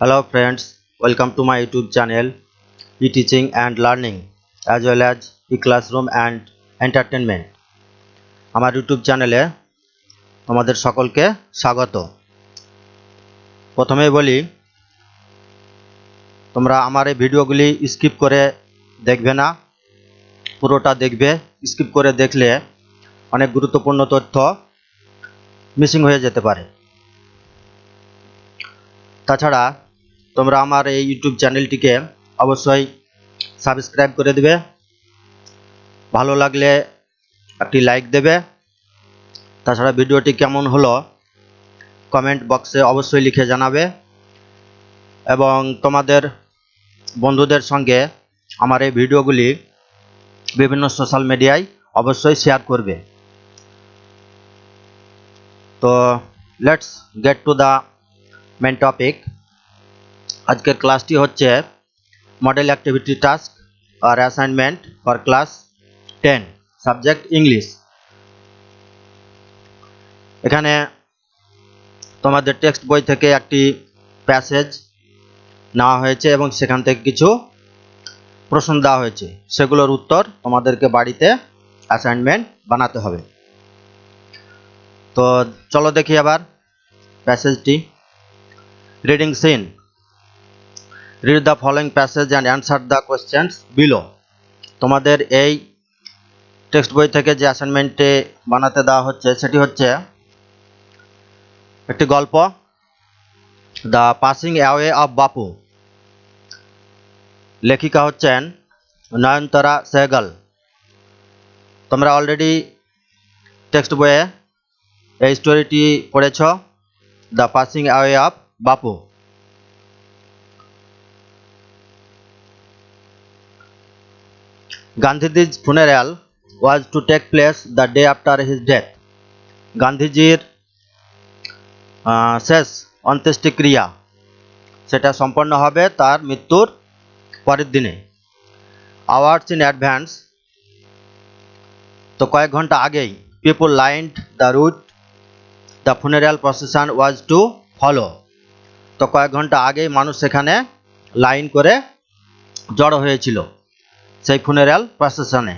Hello friends, welcome to my YouTube channel e-teaching and learning as well as e-classroom and entertainment. আমার YouTube চ্যানেলে তোমাদের সকলকে স্বাগত। প্রথমেই বলি তোমরা আমার এই ভিডিওগুলি স্কিপ করে দেখবে না, পুরোটা দেখবে। স্কিপ করে দেখলে অনেক গুরুত্বপূর্ণ তথ্য মিসিং হয়ে যেতে পারে। তাছাড়া তোমরা আমার এই ইউটিউব চ্যানেলটিকে অবশ্যই সাবস্ক্রাইব করে দেবে, ভালো লাগলে একটি লাইক দেবে। তাছাড়া ভিডিওটি কেমন হলো কমেন্ট বক্সে অবশ্যই লিখে জানাবে এবং তোমাদের বন্ধুদের সঙ্গে আমার এই ভিডিওগুলি বিভিন্ন সোশ্যাল মিডিয়ায় অবশ্যই শেয়ার করবে। তো let's get to the main topic. আজকের ক্লাসটি হচ্ছে মডেল অ্যাক্টিভিটি টাস্ক আর assignment for class 10 subject English. এখানে তোমাদের টেক্সট বই থেকে একটি প্যাসেজ নেওয়া হয়েছে এবং সেখান থেকে কিছু প্রশ্ন দেওয়া হয়েছে, সেগুলোর উত্তর তোমাদেরকে বাড়িতে অ্যাসাইনমেন্ট বানাতে হবে। তো চলো দেখি আবার প্যাসেজটি। Reading seen. Read the following passage and answer the questions below. তোমাদের এই টেক্সট বই থেকে যে অ্যাসাইনমেন্টে বানাতে দেওয়া হচ্ছে সেটি হচ্ছে একটি গল্প, দ্য পাসিং অ্যাওয়ে অফ বাপু। লেখিকা হচ্ছেন নয়নতারা সেহগল। তোমরা অলরেডি টেক্সট বইয়ে এই স্টোরিটি পড়েছ, the passing away of Bapu. গান্ধীজি's funeral was to take place the day after his death. গান্ধীজির শেষ অন্ত্যেষ্টিক্রিয়া সেটা সম্পন্ন হবে তার মৃত্যুর পরের দিনে। আওয়ার্স ইন অ্যাডভান্স, তো কয়েক ঘন্টা আগেই। People lined the route the funeral procession was to follow, তো কয়েক ঘন্টা আগেই মানুষ সেখানে লাইন করে জড়ো হয়েছিল সেই ফুনারাল প্রসেশনে।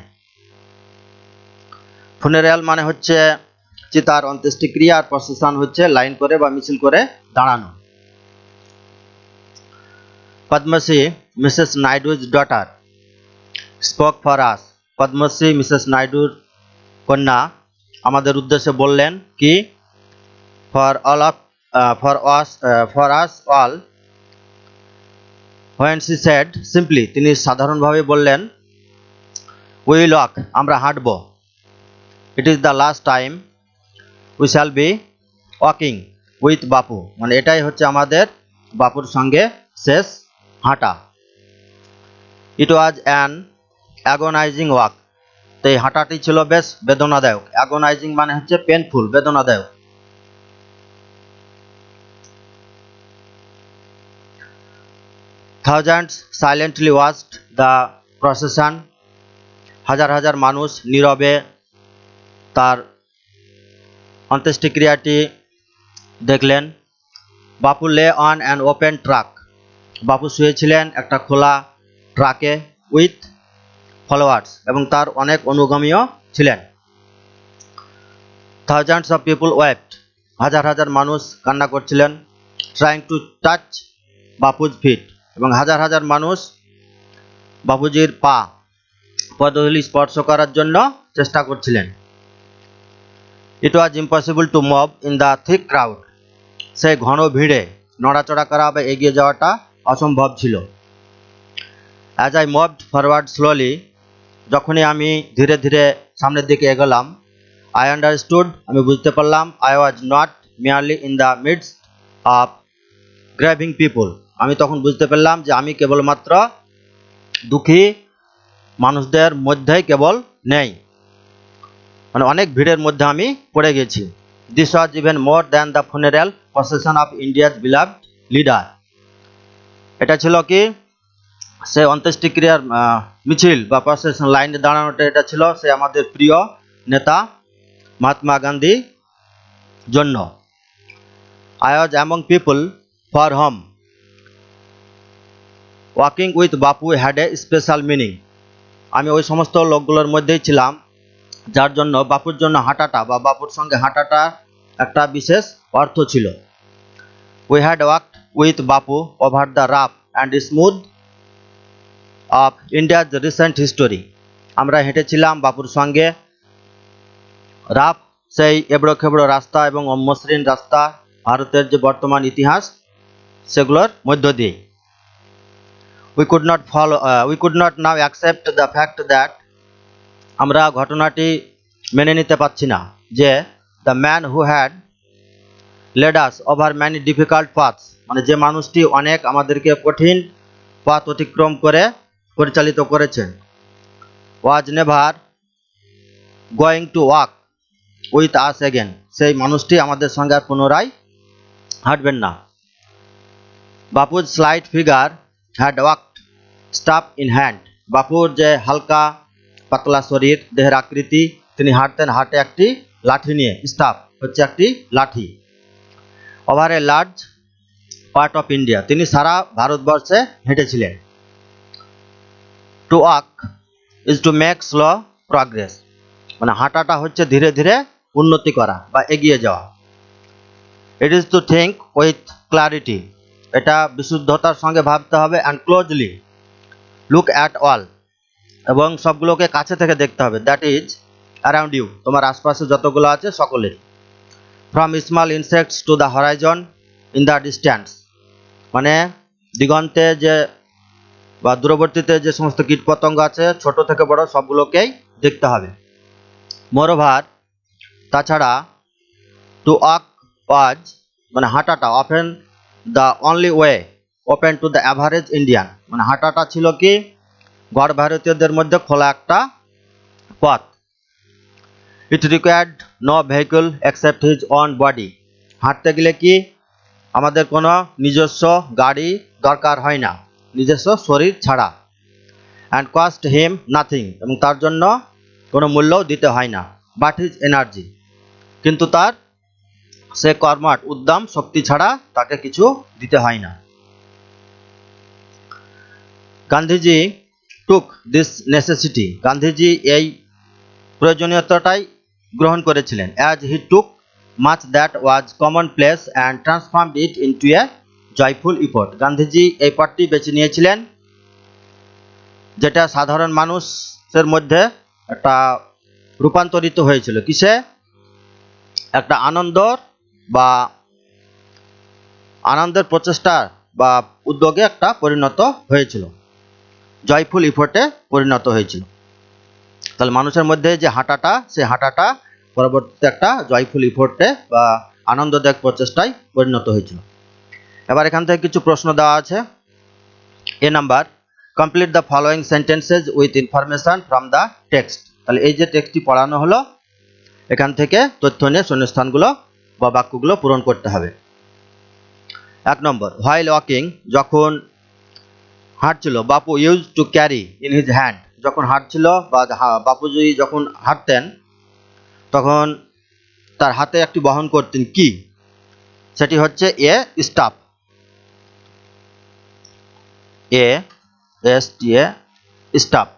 ফুনারাল মানে হচ্ছে চিতার অন্ত্যেষ্টিক্রিয়া, আর প্রসেশন হচ্ছে লাইন করে বা মিছিল করে দাঁড়ানো। Padmashri Mrs Naidu's daughter spoke for us. Padmashri Mrs নাইডুর কন্যা আমাদের উদ্দেশ্যে বললেন কি? For us all when she said simply, তিনি সাধারণভাবে বললেন উই উইল ওয়াক, আমরা হাঁটব। It is the last time we shall be walking with Bapu, মানে এটাই হচ্ছে আমাদের বাপুর সঙ্গে শেষ হাঁটা। It was an agonising walk, তো এই হাঁটাটি ছিল বেশ বেদনাদায়ক। অ্যাগোনাইজিং মানে হচ্ছে পেনফুল, বেদনাদায়ক। Thousands silently watched the procession, হাজার হাজার মানুষ নীরবে তার অন্ত্যেষ্টিক্রিয়াটি দেখলেন। বাপু lay on an open truck, বাপু শুয়েছিলেন একটা খোলা ট্রাকে উইথ ফলোয়ার্স, এবং তার অনেক অনুগামীও ছিলেন। থাউজেন্ডস অফ পিপল ওয়েপ্ট, হাজার হাজার মানুষ কান্না করছিলেন। Trying to touch Bapu's feet, এবং হাজার হাজার মানুষ বাপুজির পদধূলি স্পর্শ করার জন্য চেষ্টা করছিলেন। It was impossible to move in the thick crowd, সেই ঘন ভিড়ে নড়াচড়া করা বা এগিয়ে যাওয়াটা অসম্ভব ছিল। As I moved forward slowly, যখনই আমি ধীরে ধীরে সামনের দিকে এগোলাম। আই আন্ডারস্টুড, আমি বুঝতে পারলাম। I was not merely in the midst of গ্রেভিং people, আমি তখন বুঝতে পারলাম যে আমি কেবলমাত্র দুঃখী মানুষদের মধ্যেই কেবল নেই, মানে অনেক ভিড়ের মধ্যে আমি পড়ে গেছি। This was even more than the funeral procession of India's beloved leader, এটা ছিল কি সে অন্ত্যেষ্টিক্রিয়ার মিছিল বা প্রসেশন লাইনে দাঁড়ানোটা, এটা ছিল সে আমাদের প্রিয় নেতা মহাত্মা গান্ধী জন্য। I was among people for home walking with Bapu had a special meaning. আমি ওই সমস্ত লোকগুলোর মধ্যেই ছিলাম যার জন্য বাপুর জন্য হাঁটাটা বা বাপুর সঙ্গে হাঁটাটা একটা বিশেষ অর্থ ছিল। We had walked with Bapu over the rough and smooth of India's recent history. আমরা হেঁটেছিলাম বাপুর সঙ্গে রাফ, সেই এবড়ো খেবড়ো রাস্তা এবং অমসৃণ রাস্তা, ভারতের যে বর্তমান ইতিহাস সেগুলোর মধ্য দিয়ে। We could not now accept the fact that, আমরা ঘটনাটি মেনে নিতে পারছি না যে the man who had led us over many difficult paths, মানে যে মানুষটি অনেক আমাদেরকে কঠিন পথ অতিক্রম করে পরিচালিত করেছেন, was never going to walk with us again, সেই মানুষটি আমাদের সঙ্গে আর পুনরায় হাঁটবেন না। বাপুর slight figure had walked staff in hand, বাপুর যে হালকা পাতলা শরীর, দেহের আকৃতি, তিনি হাঁটতেন হাতে একটি লাঠি নিয়ে। স্টাফ হচ্ছে একটি লাঠি। Over a large part of India, তিনি সারা ভারতবর্ষে হেঁটেছিলেন। To walk is to make slow progress, মানে হাঁটাটা হচ্ছে ধীরে ধীরে উন্নতি করা বা এগিয়ে যাওয়া। It is to think with clarity, এটা বিশুদ্ধতার সঙ্গে ভাবতে হবে। And closely look at all, এবং সবগুলোকে কাছে থেকে দেখতে হবে। দ্যাট ইজ অ্যারাউন্ড ইউ, তোমার আশপাশে যতগুলো আছে সকলের। From small insects to the Horizon in the distance, মানে দিগন্তে যে বা দূরবর্তীতে যে সমস্ত কীটপতঙ্গ আছে ছোট থেকে বড় সবগুলোকেই দেখতে হবে। মোরওভার, তাছাড়া টু ওয়াক ওয়াজ, মানে হাঁটাটা often the only way open to the average Indian, মানে হাঁটাটা ছিল কি গড় ভারতীয়দের মধ্যে খোলা একটা পথ। It required no vehicle except his own body, হাঁটতে গেলে কি আমাদের কোনো নিজস্ব গাড়ি দরকার হয় না, নিজস্ব শরীর ছাড়া। অ্যান্ড কস্ট হিম নাথিং, এবং তার জন্য কোনো মূল্যও দিতে হয় না। বাট হিজ এনার্জি, কিন্তু তার সে কর্মঠ উদ্যম শক্তি ছাড়া তাকে কিছু দিতে হয় না। গান্ধীজি টুক দিস নেসেসিটি, গান্ধীজি এই প্রয়োজনীয়তাটাই গ্রহণ করেছিলেন। As he took much that was common place and transformed it into a joyful effort, Gandhiji এই পথটি বেছে নিয়েছিলেন যেটা সাধারণ মানুষের মধ্যে একটা রূপান্তরিত হয়েছিল কিসে, একটা আনন্দের প্রচেষ্টা বা উদ্যোগে একটা পরিণত হয়েছিল, জয়ফুল ইফোর্টে পরিণত হয়েছিল। তাহলে মানুষের মধ্যে যে হাঁটাটা, সে হাঁটাটা পরবর্তীতে একটা জয়ফুল ইফোর্টে বা আনন্দদায়ক প্রচেষ্টায় পরিণত হয়েছিল। এবার এখান থেকে কিছু প্রশ্ন দেওয়া আছে। A number, complete the following sentences with information from the text, তাহলে এই যে টেক্সটটি পড়ানো হলো এখান থেকে তথ্য নিয়ে শূন্যস্থানগুলো বা বাক্যগুলো পূরণ করতে হবে। 1 নম্বর, হোয়াইল ওয়াকিং, যখন হাঁটছিল বাপু use to carry in his hand, যখন হাঁটছিল বা বাপুজি যখন হাঁটতেন তখন তার হাতে একটি বহন করতেন, কি সেটি হচ্ছে এ স্টাফ, স্টাফ।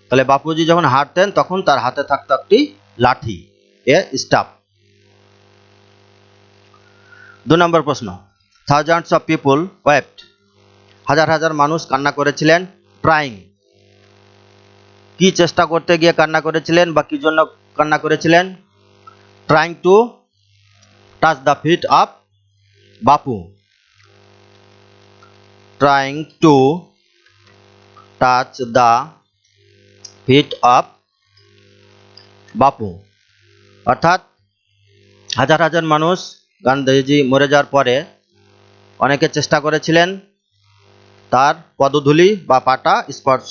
তাহলে বাপুজি যখন হাঁটতেন তখন তার হাতে থাকতো একটি লাঠি, এ স্টাফ। 2 নম্বর প্রশ্ন, থাউজেন্ডস অফ পিপল ওয়েপ্ট, হাজার হাজার মানুষ কান্না করেছিলেন। ট্রাইং, কি চেষ্টা করতে গিয়ে কান্না করেছিলেন বা কি জন্য কান্না করেছিলেন? Trying to touch the feet of Bapu, trying to touch the feet of Bapu, অর্থাৎ হাজার হাজার মানুষ গান্ধীজি মরে যাওয়ার পরে অনেকে চেষ্টা করেছিলেন তার পদধূলি বা পাটা স্পর্শ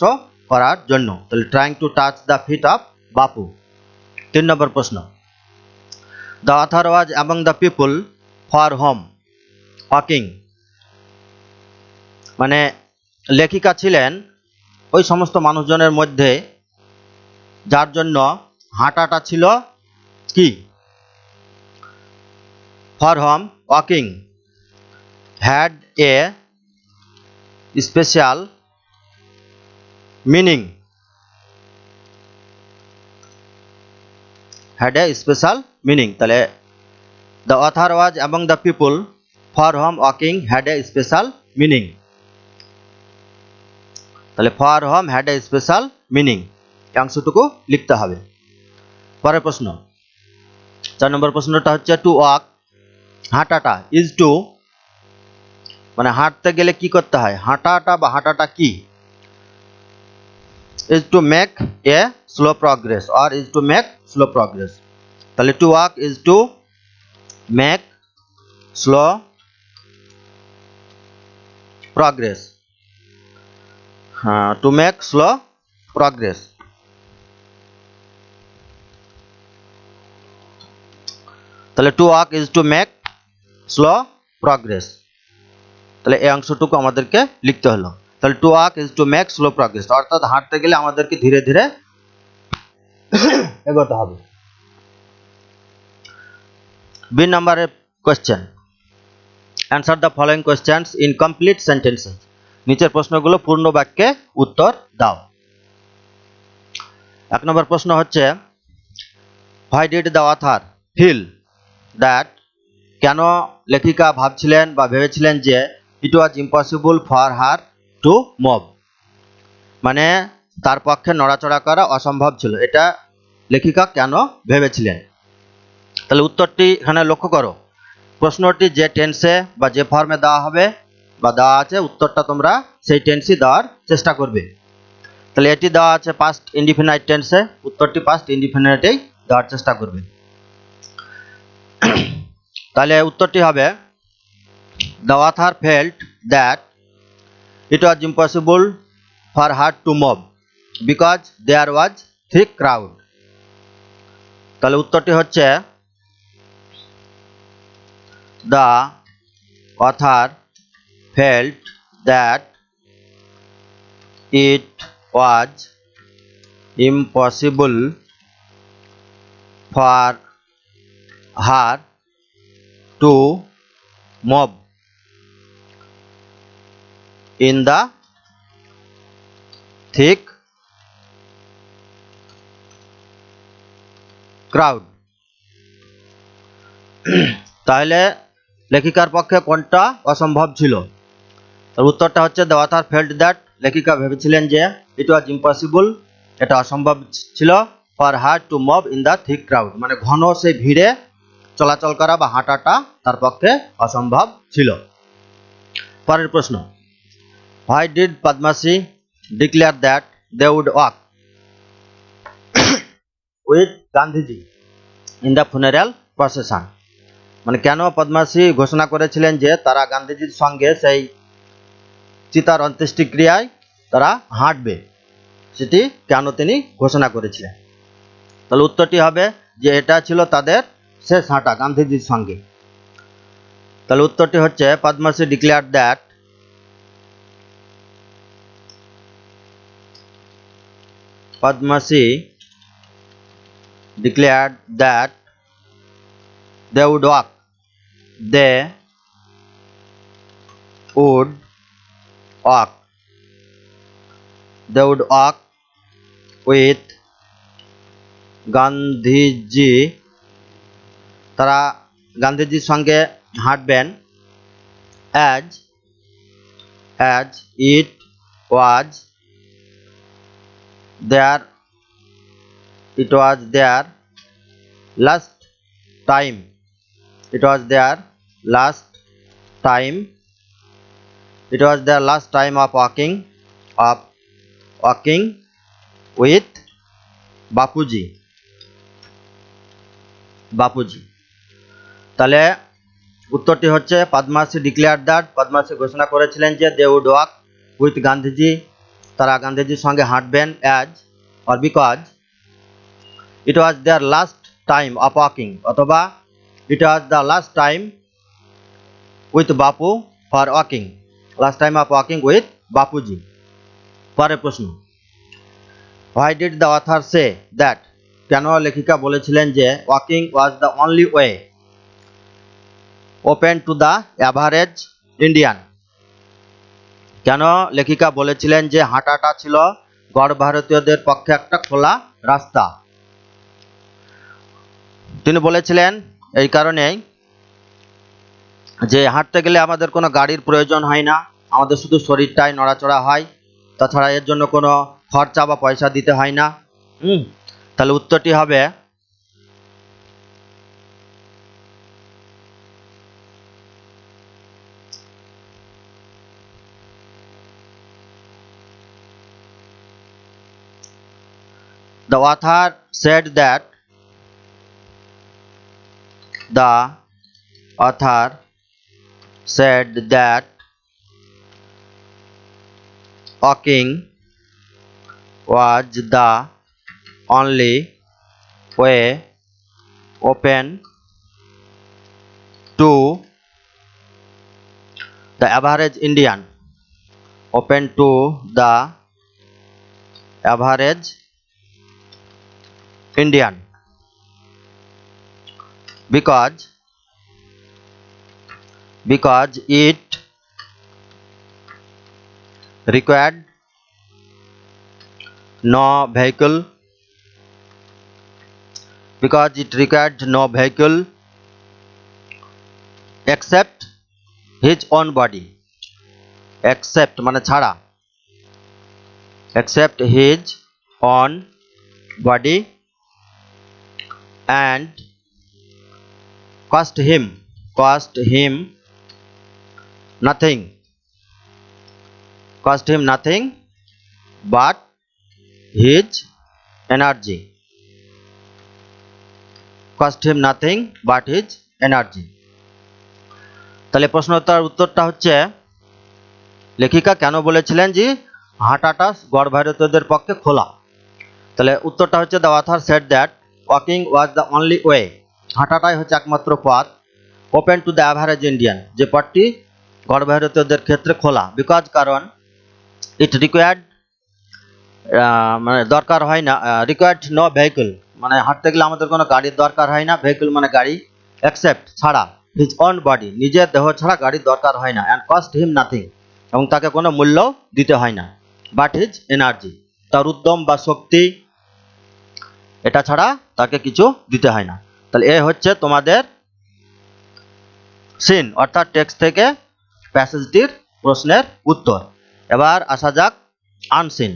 করার জন্য, তাহলে trying to touch the feet of Bapu. 3 নম্বর প্রশ্ন, the author was among the people for home walking, মানে লেখিকা ছিলেন ওই সমস্ত মানুষজনের মধ্যে যার জন্য হাঁটাটা ছিল কি? For home walking had a special meaning, had a special meaning. তাহলে the author was among the people for whom walking had a special meaning. তাহলে for whom had a special meaning এই অংশটুকু লিখতে হবে। পরের প্রশ্ন 4 নম্বর প্রশ্নটা হচ্ছে টু ওয়াক হাঁটাটা ইজ টু, মানে হাঁটতে গেলে কি করতে হয়, হাঁটাটা বা হাঁটাটা কি, is to make a slow progress or is to make slow progress। তাহলে to walk is to make slow progress, to make slow progress। তাহলে to walk is to make slow progress, তাহলে এই অংশটুকু আমাদেরকে লিখতে হলো। তাহলে to walk is to make slow progress, অর্থাৎ হাঁটতে গেলে আমাদেরকে ধীরে ধীরে এগোতে হবে। বি নাম্বারের question, answer the following questions in complete sentences. নিচের প্রশ্নগুলো পূর্ণ বাক্যে উত্তর দাও। 1 নম্বর প্রশ্ন হচ্ছে why did the author feel that, কেন লেখিকা ভাবছিলেন বা ভেবেছিলেন যে it was impossible for her to move, মানে তার পক্ষে নড়াচড়া করা অসম্ভব ছিল, এটা লেখিকা কেন ভেবেছিলেন। তাহলে উত্তরটি এখানে লক্ষ্য করো, প্রশ্নটি যে টেন্সে বা যে ফর্মে দেওয়া হবে বা দেওয়া আছে উত্তরটা তোমরা সেই টেন্সই দেওয়ার চেষ্টা করবে। তাহলে এটি দেওয়া আছে পাস্ট ইনডিফিনাইট টেন্সে, উত্তরটি পাস্ট ইনডিফিনাইটেই দেওয়ার চেষ্টা করবে। তাহলে উত্তরটি হবে the author felt that it was impossible for her to move because there was thick crowd. তাহলে উত্তরটি হচ্ছে the author felt that it was impossible for her to move in the thick crowd। তাহলে লেখিকার পক্ষে কোনটা অসম্ভব ছিল, তার উত্তরটা হচ্ছে দ্য অথর ফেল্ট দ্যাট, লেখিকা ভেবেছিলেন যে ইট ওয়াজ ইম্পসিবল, এটা অসম্ভব ছিল, for her to move in the thick crowd, মানে ঘন সেই ভিড়ে চলাচল করা বা হাঁটাটা তার পক্ষে অসম্ভব ছিল। পরের প্রশ্ন why did Padmashri declare that they would walk with Gandhiji in the funeral procession, মানে কেন পদ্মাশ্রী ঘোষণা করেছিলেন যে তারা গান্ধীজির সঙ্গে সেই চিতার অন্ত্যেষ্টিক্রিয়ায় তারা হাঁটবে, সেটি কেন তিনি ঘোষণা করেছিলেন। তাহলে উত্তরটি হবে যে এটা ছিল তাদের শেষ হাঁটা গান্ধীজির সঙ্গে। তাহলে উত্তরটি হচ্ছে Padmashri declare that they would walk with Gandhiji, তারা গান্ধীজির সঙ্গে হাঁটবেন as it was their last time of walking with Bapuji. তাহলে উত্তরটি হচ্ছে পদ্মাশ্রী ডিক্লেয়ার দ্যাট, পদ্মাশ্রী ঘোষণা করেছিলেন যে they would walk with Gandhiji, তারা গান্ধীজির সঙ্গে হাঁটবেন as or because it was their last time of walking, অথবা it was the last time with Bapu for walking, last time of walking with Bapuji. পরের প্রশ্ন why did the author say that, কেন লেখিকা বলেছিলেন যে walking was the only way open to the average Indian, কেন লেখিকা বলেছিলেন যে হাঁটাটা ছিল গড় ভারতীয়দের পক্ষে একটা খোলা রাস্তা। তিনি বলেছিলেন এই কারণেই যে হাঁটতে গেলে আমাদের কোনো গাড়ির প্রয়োজন হয় না, আমাদের শুধু শরীরটাই নড়াচড়া হয়, তাছাড়া এর জন্য কোনো খরচা বা পয়সা দিতে হয় না। তাহলে উত্তরটি হবে the author said that the author said that walking was the only way open to the average Indian, open to the average Indian, because it required no vehicle, except his own body, except মানে ছাড়া, except his own body, and cost him nothing but his energy, তাহলে প্রশ্নটার উত্তরটা হচ্ছে লেখিকা কেন বলেছিলেন যে হাঁটাটা গড় ভারতীয়দের পক্ষে খোলা। তাহলে উত্তরটা হচ্ছে the author said that walking was the only way, হাঁটাটাই হচ্ছে একমাত্র পথ, open to the average Indian, যে পথটি গড় ভারতীয়দের ক্ষেত্রে খোলা, বিকজ কারণ ইট রিকোয়ার্ড মানে দরকার হয় না, রিকোয়ার্ড নো ভেহিকল মানে হাঁটতে গেলে আমাদের কোনো গাড়ির দরকার হয় না, ভেহিকল মানে গাড়ি, অ্যাকসেপ্ট ছাড়া, হিজ ওন বডি নিজের দেহ ছাড়া গাড়ির দরকার হয় না, অ্যান্ড কস্ট হিম নাথিং এবং তাকে কোনো মূল্য দিতে হয় না, বাট হিজ এনার্জি তার উদ্যম বা শক্তি এটা ছাড়া তাকে কিছু দিতে হয় না। তাহলে এ হচ্ছে তোমাদের সিন অর্থাৎ টেক্সট থেকে প্যাসেজটির প্রশ্নের উত্তর। এবার আসা যাক unseen.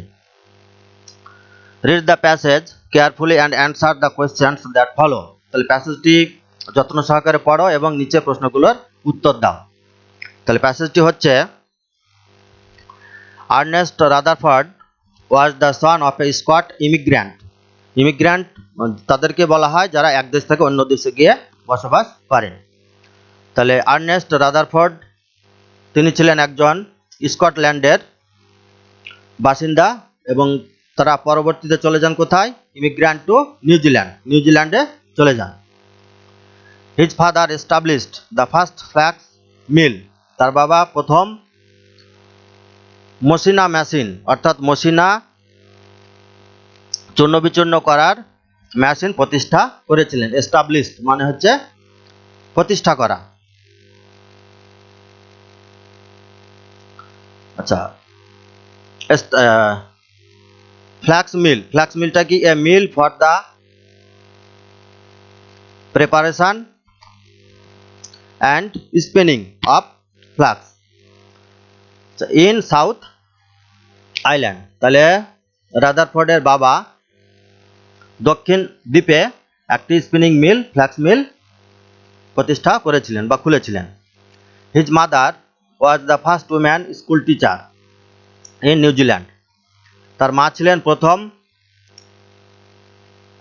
Read the passage carefully and answer the questions that follow. তাহলে প্যাসেজটি যত্ন সহকারে পড়ো এবং নিচে প্রশ্নগুলোর উত্তর দাও। তাহলে প্যাসেজটি হচ্ছে Ernst Rutherford was the son of A Scott immigrant. Immigrant তাদেরকে বলা হয় যারা এক দেশ থেকে অন্য দেশে গিয়ে বসবাস করেন। তাহলে আর্নেস্ট রাদারফোর্ড তিনি ছিলেন একজন স্কটল্যান্ডের বাসিন্দা এবং তারা পরবর্তীতে চলে যান কোথায়? ইমিগ্র্যান্ট টু নিউজিল্যান্ডে চলে যান। His father established the first flax mill. তার বাবা প্রথম মসিনা মেশিন অর্থাৎ মসিনা চূর্ণ বিচূর্ণ করার মেশিন প্রতিষ্ঠা করেছিলেন। এস্টাবলিশড মানে হচ্ছে প্রতিষ্ঠা করা। আচ্ছা, ফ্ল্যাক্স মিলটা কি? A mill for the preparation and spinning of flax in south Island. তাহলে রাদারফোর্ডের বাবা দক্ষিণ দ্বীপে একটি স্পিনিং মিল, ফ্ল্যাক্স মিল প্রতিষ্ঠা করেছিলেন বা খুলেছিলেন। His mother was the first woman school teacher in New Zealand. তার মা ছিলেন প্রথম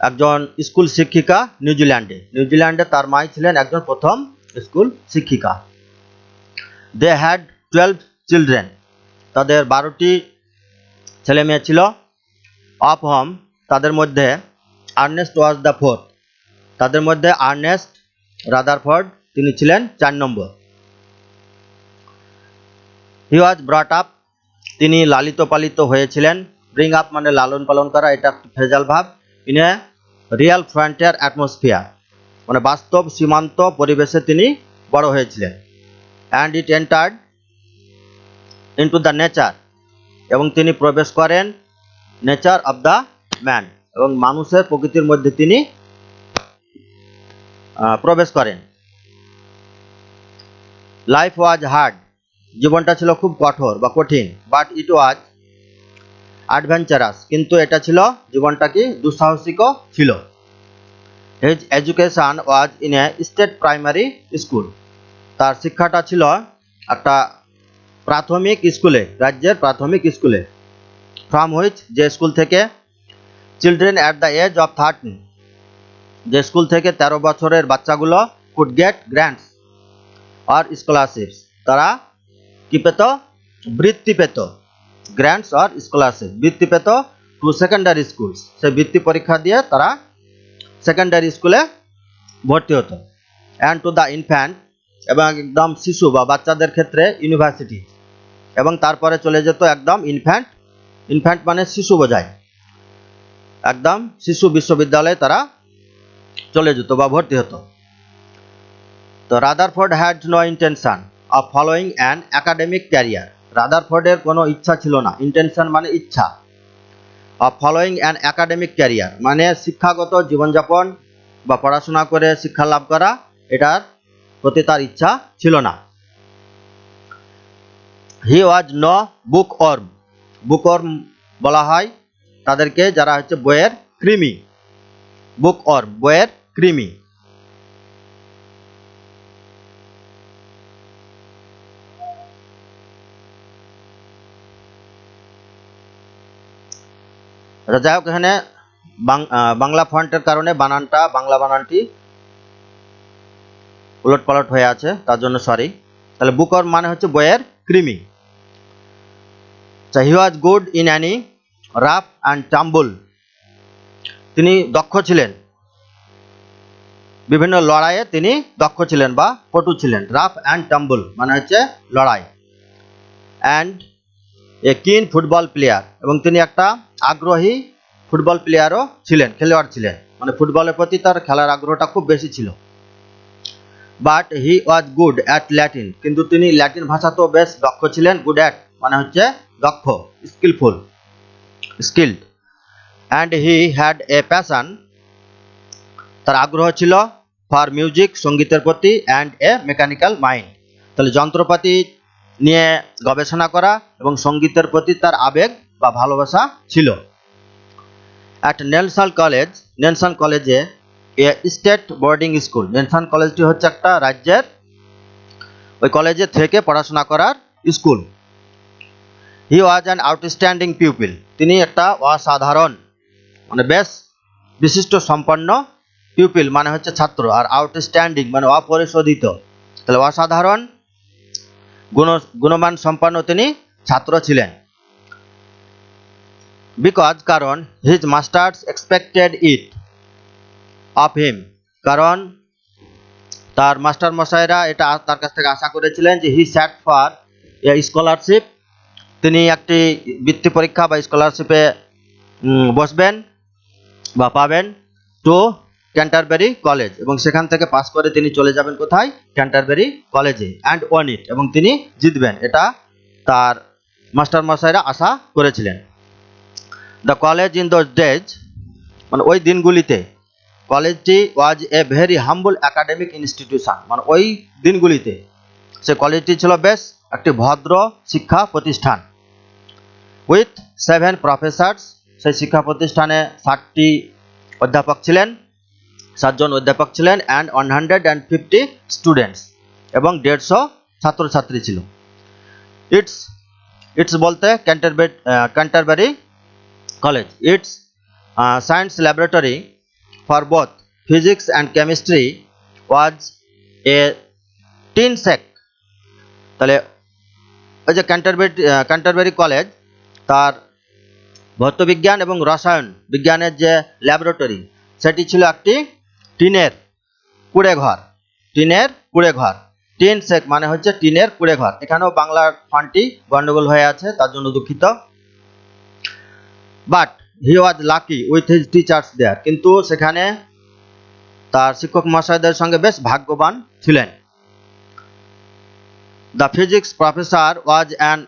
একজন স্কুল শিক্ষিকা নিউজিল্যান্ডে তার মাই ছিলেন একজন প্রথম স্কুল শিক্ষিকা। They had 12 children. তাদের 12টি ছেলে মেয়ে ছিল। অফ হোম তাদের মধ্যে আর্নেস্ট ওয়াজ দ্য ফোর্থ। তাদের মধ্যে আর্নেস্ট রাদারফোর্ড তিনি ছিলেন 4 নম্বর। হি ওয়াজ ব্রট আপ তিনি লালিত পালিত হয়েছিলেন। ব্রিং আপ মানে লালন পালন করা, এটা একটি ফ্রেজাল ভাব। In a Real frontier atmosphere মানে বাস্তব সীমান্ত পরিবেশে তিনি বড় হয়েছিলেন। And it entered into the nature এবং তিনি প্রবেশ করেন নেচার অফ দ্য ম্যান, এবং মানুষের প্রকৃতির মধ্যে তিনি প্রবেশ করেন। লাইফ ওয়াজ হার্ড, জীবনটা ছিল খুব কঠোর বা কঠিন, বাট ইট ওয়াজ অ্যাডভেঞ্চারাস, কিন্তু এটা ছিল, জীবনটা কি দুঃসাহসিকও ছিল। His education was in a state primary school, তার শিক্ষাটা ছিল একটা প্রাথমিক স্কুলে, রাজ্যের প্রাথমিক স্কুলে। ফ্রম হুইচ, যে স্কুল থেকে, children at the age of 13, যে স্কুল থেকে 13 বছরের বাচ্চাগুলো কুড গেট গ্র্যান্টস আর স্কলারশিপস, তারা কি পেত, বৃত্তি পেত। গ্র্যান্টস আর স্কলারশিপ, বৃত্তি পেত টু সেকেন্ডারি স্কুল, সে বৃত্তি পরীক্ষা দিয়ে তারা সেকেন্ডারি স্কুলে ভর্তি হতো। অ্যান্ড টু দ্য ইনফ্যান্ট, এবং একদম শিশু বা বাচ্চাদের ক্ষেত্রে ইউনিভার্সিটি, এবং তারপরে চলে যেত একদম ইনফ্যান্ট, ইনফ্যান্ট মানে শিশু বোঝায়, একদম শিশু বিশ্ববিদ্যালয়ে তারা চলে যেত বা ভর্তি হতো। তো Rutherford had no intention of following an academic career, রাদারফোর্ডের কোনো ইচ্ছা ছিল না, ইন্টেনশন মানে ইচ্ছা, of following an academic career মানে শিক্ষাগত জীবনযাপন বা পড়াশোনা করে শিক্ষা লাভ করা, এটার প্রতি তার ইচ্ছা ছিল না। He was no bookworm, bookworm বলা হয় তাদেরকে যারা হচ্ছে বইয়ের কৃমি, বুক ওয়ার্ম বইয়ের কৃমি। যাই হোক, এখানে বাংলা ফন্টের কারণে বানানটা, বাংলা বানানটি উলট পালট হয়ে আছে, তার জন্য সরি। তাহলে বুকওয়ার্ম মানে হচ্ছে বইয়ের কৃমি। He was good in any rough and tumble, তিনি দক্ষ ছিলেন, বিভিন্ন লড়াইয়ে তিনি দক্ষ ছিলেন বা পটু ছিলেন। রাফ অ্যান্ড টাম্বল মানে হচ্ছে লড়াই। অ্যান্ড এ কিন ফুটবল প্লেয়ার, এবং তিনি একটা আগ্রহী ফুটবল প্লেয়ারও ছিলেন, খেলোয়াড় ছিলেন, মানে ফুটবলের প্রতি তার খেলার আগ্রহটা খুব বেশি ছিল। But he was good at Latin, কিন্তু তিনি ল্যাটিন ভাষাতেও বেশ দক্ষ ছিলেন। গুড অ্যাট মানে হচ্ছে দক্ষ, skilful, skilled. And he had a passion, তার আগ্রহ ছিল, ফর মিউজিক, সঙ্গীতের প্রতি, অ্যান্ড এ মেকানিক্যাল মাইন্ড, তাহলে যন্ত্রপাতি নিয়ে গবেষণা করা এবং সঙ্গীতের প্রতি তার আবেগ বা ভালোবাসা ছিল। অ্যাট নেলসন কলেজ, নেলসন কলেজে a state boarding school, Nelson কলেজটি হচ্ছে একটা রাজ্যের, ওই কলেজে থেকে পড়াশোনা করার school. He was an outstanding pupil, তিনি একটা অসাধারণ মানে বেশ বিশিষ্ট সম্পন্ন, পিউপিল মানে হচ্ছে ছাত্র, আর আউটস্ট্যান্ডিং মানে অপরিশোধিত, তাহলে অসাধারণ গুণমান সম্পন্ন তিনি ছাত্র ছিলেন। বিকজ কারণ, his masters expected it of him, কারণ তার মাস্টার মশাইরা এটা তার কাছ থেকে আশা করেছিলেন যে হি স্যাট ফর এ স্কলারশিপ, তিনি একটি বৃত্তি পরীক্ষা বা স্কলারশিপে বসবেন বা পাবেন, টু ক্যান্টারবেরি কলেজ, এবং সেখান থেকে পাস করে তিনি চলে যাবেন কোথায়, ক্যান্টারবেরি কলেজে। অ্যান্ড ওয়ান ইট, এবং তিনি জিতবেন, এটা তার মাস্টার মশাইরা আশা করেছিলেন। The college in those days, মানে ওই দিনগুলিতে, কলেজটি was a very humble academic institution, মানে ওই দিনগুলিতে সে কলেজটি ছিল বেশ একটি ভদ্র শিক্ষা প্রতিষ্ঠান। উইথ 7 প্রফেসর্স, সেই শিক্ষা প্রতিষ্ঠানে 7টি অধ্যাপক ছিলেন, 7 জন অধ্যাপক ছিলেন। অ্যান্ড 150 স্টুডেন্টস, এবং 150 ছাত্রছাত্রী ছিল। ইটস, ইটস বলতে Canterbury college, it's science laboratory for both physics and chemistry was a tin shed, তাহলে ওই যে ক্যান্টারবেরি কলেজ, তার ভৌতবিজ্ঞান এবং রসায়ন বিজ্ঞানের যে ল্যাবরেটরি, সেটি ছিল একটি টিনের কুড়ে ঘর, টিনের কুড়ে ঘর। টিন সেক মানে হচ্ছে টিনের কুড়ে ঘর। এখানেও বাংলার ফান্টটি গন্ডগোল হয়ে আছে, তার জন্য দুঃখিত। But he was lucky with his teachers there, কিন্তু সেখানে তার শিক্ষক মহাশয়দের সঙ্গে বেশ ভাগ্যবান ছিলেন। The physics professor was an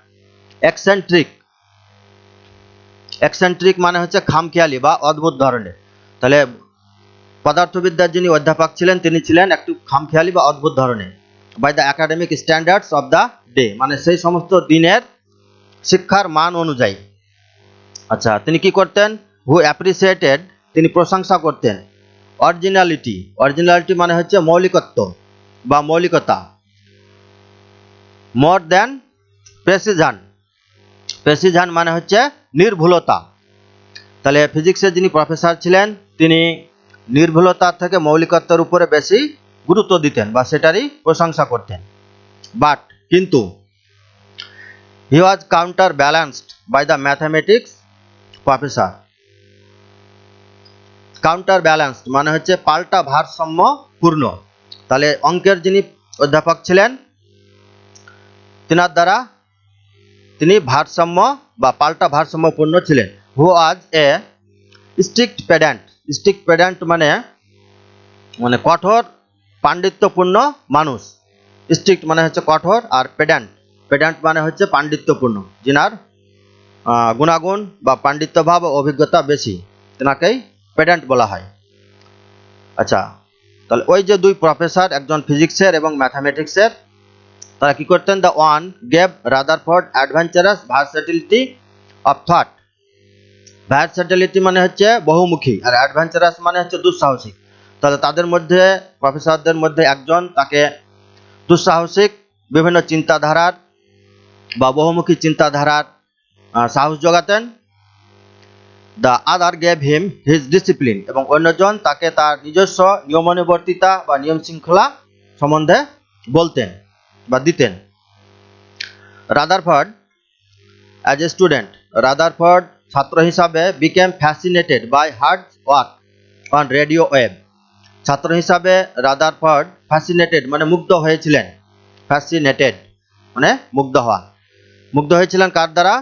eccentric মানে হচ্ছে খামখেয়ালি বা অদ্ভুত ধরনের। তাহলে পদার্থবিদ্যার যিনি অধ্যাপক ছিলেন তিনি ছিলেন একটু খামখেয়ালি বা অদ্ভুত ধরনের। By the academic standards of the day, মানে সেই সমস্ত দিনের শিক্ষার মান অনুযায়ী। আচ্ছা, তিনি কি করতেন? হু অ্যাপ্রিসিয়েটেড, তিনি প্রশংসা করতেন। অরিজিনালিটি, অরিজিনালিটি মানে হচ্ছে মৌলিকত্ব বা মৌলিকতা। মোর দ্যান প্রেসিজন, প্রেসিজন মানে হচ্ছে নির্ভুলতা। তাহলে ফিজিক্সের যিনি প্রফেসর ছিলেন তিনি নির্ভুলতার থেকে মৌলিকত্বের উপরে বেশি গুরুত্ব দিতেন বা সেটারই প্রশংসা করতেন। বাট, কিন্তু, he was counterbalanced by the mathematics professor. Counterbalanced মানে হচ্ছে পাল্টা ভারসাম্যপূর্ণ। তাহলে অঙ্কের যিনি অধ্যাপক ছিলেন তিনার দ্বারা তিনি ভারসাম্য বা পাল্টা ভারসাম্যপূর্ণ ছিলেন। হু ওয়াজ এ স্ট্রিক্ট পেড্যান্ট, স্ট্রিক্ট পেড্যান্ট মানে মানে কঠোর পাণ্ডিত্যপূর্ণ মানুষ। স্ট্রিক্ট মানে হচ্ছে কঠোর, আর পেড্যান্ট, পেড্যান্ট মানে হচ্ছে পাণ্ডিত্যপূর্ণ, যিনার গুণাগুণ বা পাণ্ডিত্যভাব ও অভিজ্ঞতা বেশি, তেনাকেই পেড্যান্ট বলা হয়। আচ্ছা, তাহলে ওই যে দুই প্রফেসর, একজন ফিজিক্সের এবং ম্যাথামেটিক্সের, তারা কি করতেন? The one gave Rutherford adventurous versatility of thought. Versatility মানে হচ্ছে বহুমুখী, আর অ্যাডভেঞ্চারাস মানে হচ্ছে দুঃসাহসিক। তাহলে তাদের মধ্যে, প্রফেসরদের মধ্যে একজন তাকে দুঃসাহসিক বিভিন্ন চিন্তাধারার বা বহুমুখী চিন্তাধারার সাহস যোগাতেন। The other gave him his discipline, এবং অন্যজন তাকে তার নিজস্ব নিয়মানুবর্তিতা বা নিয়ম শৃঙ্খলা সম্বন্ধে বলতেন বা দিতেন। Rutherford as a student, Rutherford ছাত্র হিসাবে became fascinated by hard work on radio wave. ছাত্র হিসাবে রাদারফোর্ড ফ্যাসিনেটেড মানে মুগ্ধ হয়েছিলেন। ফ্যাসিনেটেড মানে মুগ্ধ হওয়া। মুগ্ধ হয়েছিলেন কার দ্বারা?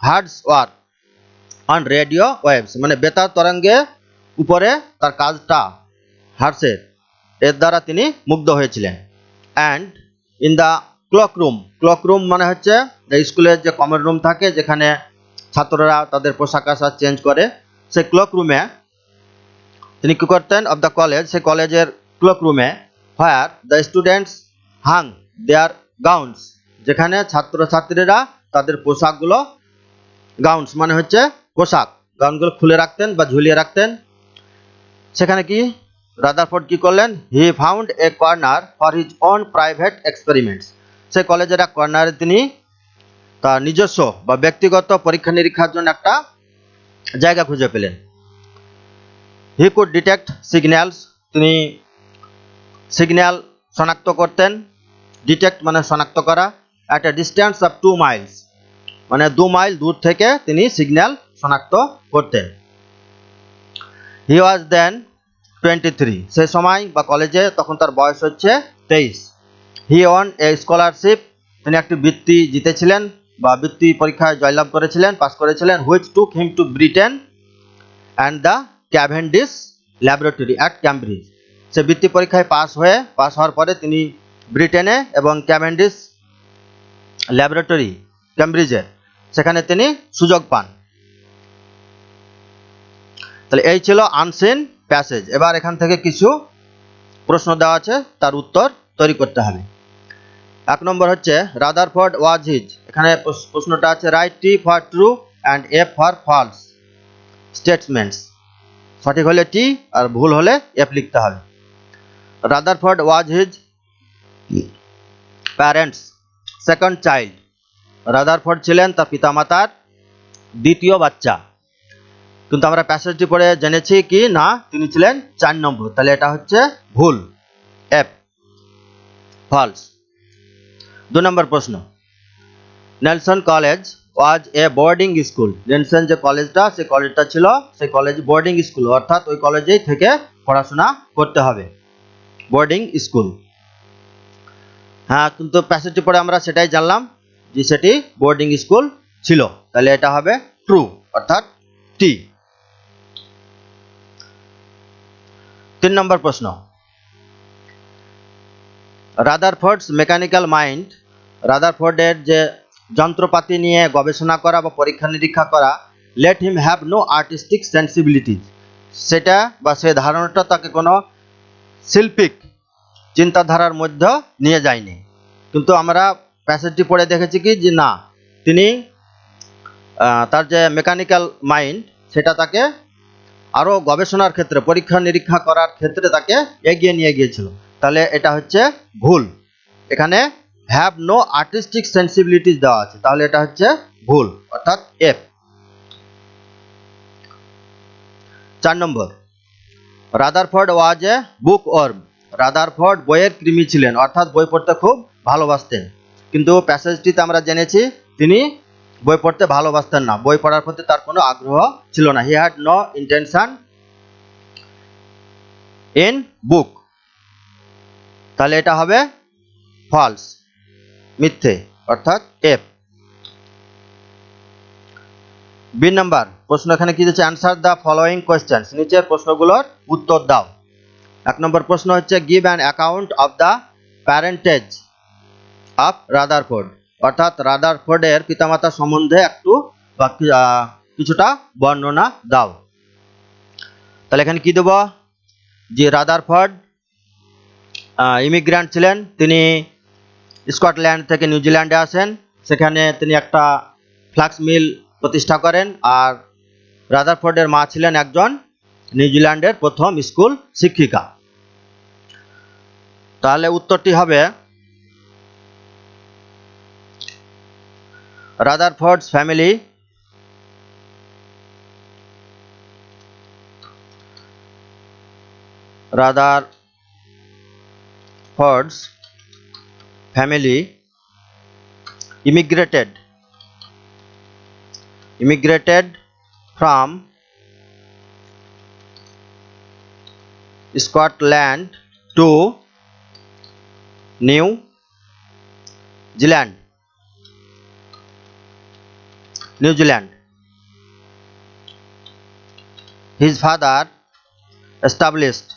Hertz work on radio waves মানে বেতার তরঙ্গে উপরে তার কাজটা, হার্সের, এর দ্বারা তিনি মুগ্ধ হয়েছিলেন। অ্যান্ড ইন দ্য ক্লকরুম, ক্লকরুম মানে হচ্ছে স্কুলের যে কমন রুম থাকে যেখানে ছাত্ররা তাদের পোশাক আশাক চেঞ্জ করে, সেই ক্লকরুমে তিনি কী করতেন? অফ দ্য কলেজ, সেই কলেজের ক্লকরুমে, where the students Hang there gowns, যেখানে ছাত্রছাত্রীরা তাদের পোশাকগুলো, গাউন্স মানে হচ্ছে পোশাক, গাউনগুলো খুলে রাখতেন বা ঝুলিয়ে রাখতেন। সেখানে কি রাদারফোর্ড কি করলেন? He found a corner for his own private experiments. সেই কলেজের এক কর্নারে তিনি তার নিজস্ব বা ব্যক্তিগত পরীক্ষা নিরীক্ষার জন্য একটা জায়গা খুঁজে পেলেন। হি কুড ডিটেক্ট সিগন্যালস, তিনি সিগন্যাল শনাক্ত করতেন। ডিটেক্ট মানে শনাক্ত করা। At a distance of 2 Miles মানে 2 মাইল দূর থেকে তিনি সিগন্যাল শনাক্ত করতেন। হি ওয়াজ দেন 23, সেই সময় বা কলেজে তখন তার বয়স হচ্ছে 23। হি ওয়ান এ স্কলারশিপ, তিনি একটি বৃত্তি জিতেছিলেন বা বৃত্তি পরীক্ষায় জয়লাভ করেছিলেন, পাস করেছিলেন। Which took him to Britain and the Cavendish laboratory at Cambridge. সে বৃত্তি পরীক্ষায় পাস হওয়ার পরে তিনি ব্রিটেনে এবং ক্যাভেন্ডিশ ল্যাবরেটরি ক্যামব্রিজে, সেখানে তিনি সুযোগ পান। তাহলে এই ছিল আনসিন প্যাসেজ। এবার এখান থেকে কিছু প্রশ্ন দেওয়া আছে, তার উত্তর তৈরি করতে হবে। 1 নম্বর হচ্ছে রাদারফোর্ড ওয়াজ হিজ, এখানে প্রশ্নটা আছে write T for true and F for false statements. সঠিক হলে টি আর ভুল হলে এফ লিখতে হবে। Rutherford was his parents second child, Rutherford ছিলেন তার পিতামাতার দ্বিতীয় বাচ্চা। কিন্তু আমরা প্যাসেজটি পড়ে জেনেছি কি না, তিনি ছিলেন 4 নম্বর, তাহলে এটা হচ্ছে ভুল, এফ, ফলস। 2 নম্বর প্রশ্ন, Nelson college was A boarding school. Nelson যে কলেজটা, সেই কলেজটা ছিল, সেই কলেজ বোর্ডিং স্কুল, অর্থাৎ ওই কলেজেই থেকে পড়াশোনা করতে হবে, বোর্ডিং স্কুল। হ্যাঁ, কিন্তু প্যাসেজটি পড়ে আমরা সেটাই জানলাম যে সেটি বোর্ডিং স্কুল ছিল, তাহলে এটা হবে ট্রু, অর্থাৎ টি। 3 নম্বর প্রশ্ন, রাদারফোর্ডস মেকানিক্যাল মাইন্ড, রাদারফোর্ডের যে যন্ত্রপাতি নিয়ে গবেষণা করা বা পরীক্ষা নিরীক্ষা করা, let him have no artistic sensibilities, সেটা বা সেই ধারণাটা তাকে কোনো শিল্পিক চিন্তাধারার মধ্যে নিয়ে যায়নি। কিন্তু আমরা প্যাসেজটি পড়ে দেখেছি কি যে না, তিনি তার যে মেকানিক্যাল মাইন্ড সেটা তাকে আরও গবেষণার ক্ষেত্রে, পরীক্ষা নিরীক্ষা করার ক্ষেত্রে তাকে এগিয়ে নিয়ে গিয়েছিল। তাহলে এটা হচ্ছে ভুল। এখানে হ্যাভ নো আর্টিস্টিক সেন্সিবিলিটিস দেওয়া আছে, তাহলে এটা হচ্ছে ভুল, অর্থাৎ এফ। 4 নম্বর, রাদারফোর্ড ওয়াজ এ বুক ওয়ার্ম। রাদারফোর্ড বইয়ের কৃমি ছিলেন, অর্থাৎ বই পড়তে খুব ভালোবাসতেন। কিন্তু প্যাসেজটিতে আমরা জেনেছি তিনি বই পড়তে ভালোবাসতেন না, বই পড়ার প্রতি তার কোনো আগ্রহ ছিল না। He had no intention in book, তাহলে এটা হবে ফলস, মিথ্যে, অর্থাৎ এফ। বি নাম্বার প্রশ্ন এখানে কি দিচ্ছে, অ্যান্সার দ্য ফলোয়িং কোয়েশ্চেন্স, নিচের প্রশ্নগুলোর উত্তর দাও। 1 নম্বর প্রশ্ন হচ্ছে give an account of the parentage of Rutherford, অর্থাৎ রাদারফোর্ডের পিতামাতা সম্বন্ধে একটু বা কিছুটা বর্ণনা দাও। তাহলে এখানে কি দেব, যে রাদারফোর্ড ইমিগ্রান্ট ছিলেন, তিনি স্কটল্যান্ড থেকে নিউজিল্যান্ডে আসেন, সেখানে তিনি একটা ফ্লাক্স মিল প্রতিষ্ঠা করেন। আর রাদারফোর্ডের মা ছিলেন একজন নিউজিল্যান্ডের প্রথম স্কুল শিক্ষিকা। তাহলে উত্তরটি হবে রাদারফোর্ডস family Rutherford's family immigrated from Scotland to New Zealand. His father established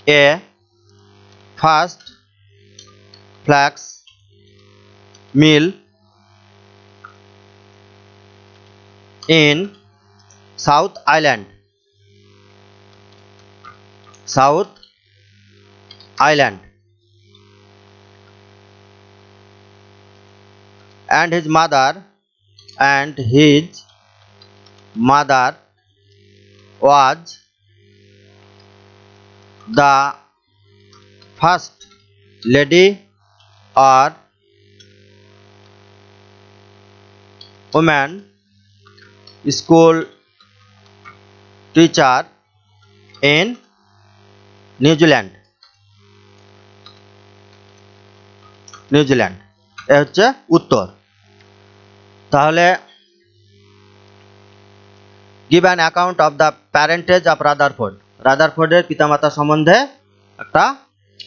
a first flax mill in South Island, and his mother was the first lady or woman school teacher in New Zealand. এ হচ্ছে উত্তর। তাহলে give an account of the parentage of রাদারফোর্ডের পিতামাতা সম্বন্ধে একটা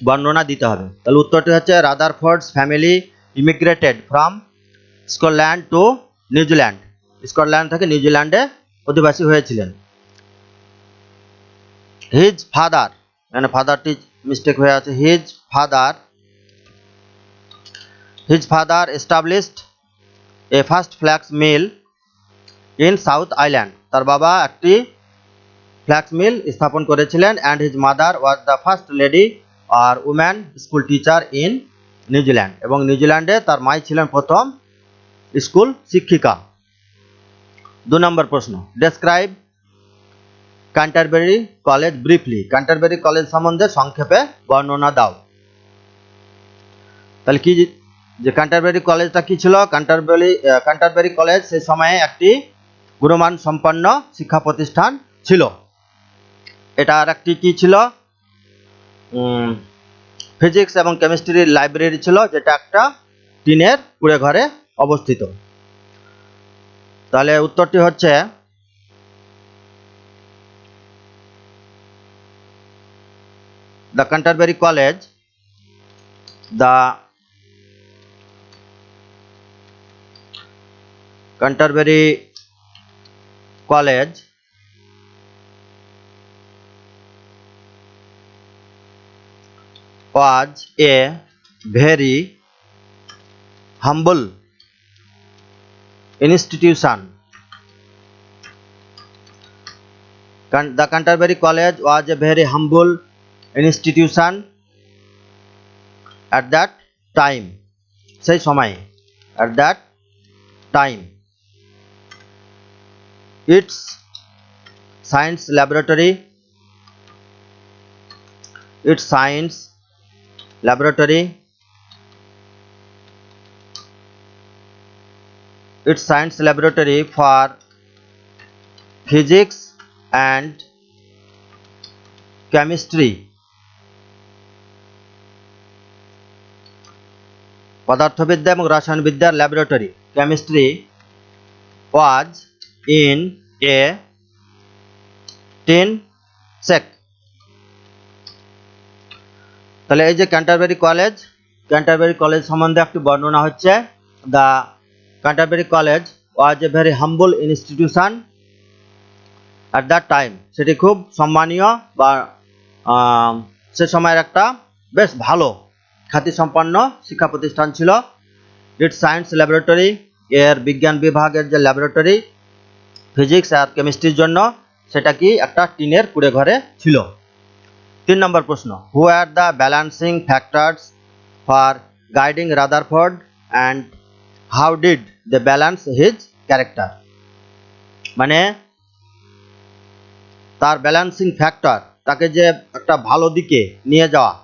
বর্ণনা দিতে হবে। তাহলে উত্তরটি হচ্ছে Rutherford's family immigrated from Scotland to New Zealand, Scotland থেকে নিউজিল্যান্ডে অধিবাসী হয়েছিলেন। হিজ ফাদার, মানে ফাদারটি মিস্টেক হয়ে আছে, his father established a first flax mill in south island, তার বাবা একটি ফ্ল্যাক্স মিল স্থাপন করেছিলেন। And his mother was the first lady আর woman school teacher in New Zealand, এবং নিউজিল্যান্ডে তার মাই ছিলেন প্রথম স্কুল শিক্ষিকা। 2 নম্বর প্রশ্ন, describe Canterbury college briefly, Canterbury college সম্বন্ধে সংক্ষেপে বর্ণনা দাও। তাহলে কি যে ক্যান্টারবেরি কলেজটা কি ছিল, ক্যান্টারবেরি কলেজ সেই সময়ে একটি গুণমান সম্পন্ন শিক্ষা প্রতিষ্ঠান ছিল। এটা আর একটি কি ছিল, ফিজিক্স এবং কেমিস্ট্রির লাইব্রেরি ছিল, যেটা একটা টিনের কুঁড়ে ঘরে অবস্থিত। তাহলে উত্তরটি হচ্ছে the Canterbury college was a very humble institution. The Canterbury College was a very humble institution at that time. সেই সময়ে at that time. Its science laboratory its science laboratory for physics and chemistry, পদার্থবিদ্যা এবং রসায়নবিদ্যার laboratory chemistry was in a tin sack. তাহলে এই যে Canterbury college সম্বন্ধে একটি বর্ণনা হচ্ছে। The Canterbury college was a very humble institution at that time. সেটি খুব সম্মানীয় বা সে সময়ের একটা বেশ ভালো খ্যাতিসম্পন্ন শিক্ষা প্রতিষ্ঠান ছিল। ইটস সায়েন্স ল্যাবরেটরি, এর বিজ্ঞান বিভাগের যে ল্যাবরেটরি ফিজিক্স আর কেমিস্ট্রির জন্য, সেটা কি একটা টিনের কুঁড়ে ঘরে ছিল। 3 নম্বর প্রশ্ন, who are the balancing factors for guiding Rutherford and how did they balance his character. মানে তার ব্যালেন্সিং ফ্যাক্টর, তাকে যে একটা ভালো দিকে নিয়ে যাওয়া,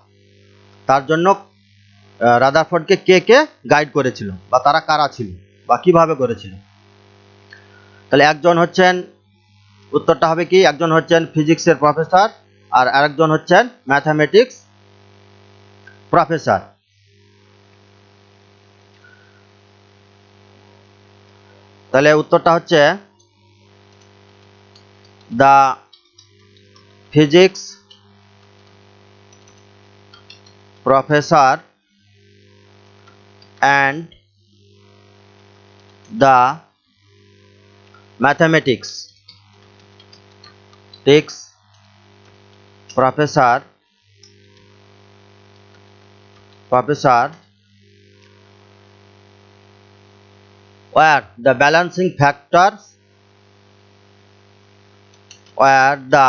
তার জন্য রাদারফোর্ডকে কে কে গাইড করেছিল বা তারা কারা ছিল বা কিভাবে করেছিল। তাহলে একজন হচ্ছেন, উত্তরটা হবে কি, একজন হচ্ছেন ফিজিক্সের প্রফেসর আর আরেকজন হচ্ছেন ম্যাথামেটিক্স প্রফেসর। তাহলে উত্তরটা হচ্ছে the physics professor and the mathematics professor were the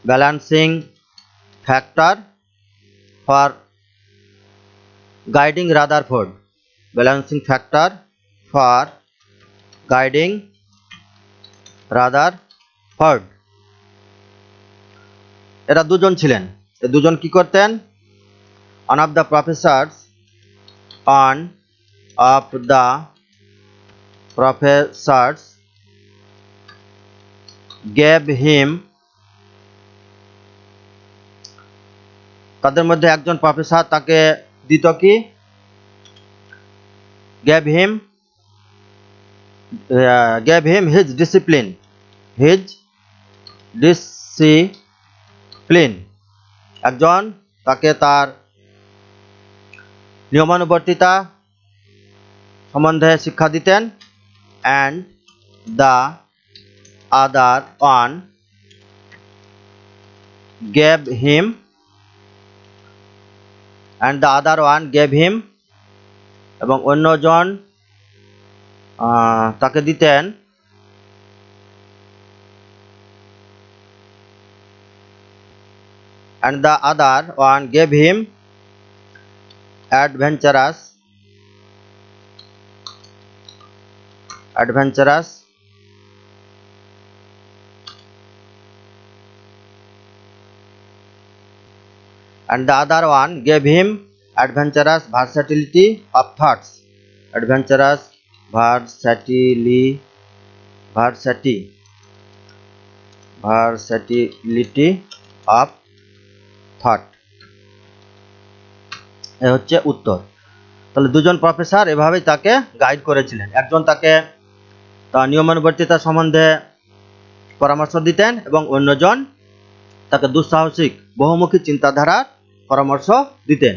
balancing factors for guiding Rutherford. Balancing factor for guiding Rutherford. এরা দুজন ছিলেন। এই দুজন কি করতেন? One of the professors gave him, তাদের মধ্যে একজন প্রফেসর তাকে দিত কি, gave him his discipline. একজন তাকে তার নিয়মানুবর্তিতা সম্বন্ধে শিক্ষা দিতেন। and the other one gave him এবং অন্যজন তাকে দিতেন and the other one gave him adventurous versatility of thoughts. versatility of thought. এ হচ্ছে উত্তর। তাহলে দুজন প্রফেসর এভাবেই তাকে গাইড করেছিলেন। একজন তাকে তার নিয়মানুবর্তিতা সম্বন্ধে পরামর্শ দিতেন এবং অন্যজন তাকে দুঃসাহসিক বহুমুখী চিন্তাধারার পরামর্শ দিতেন।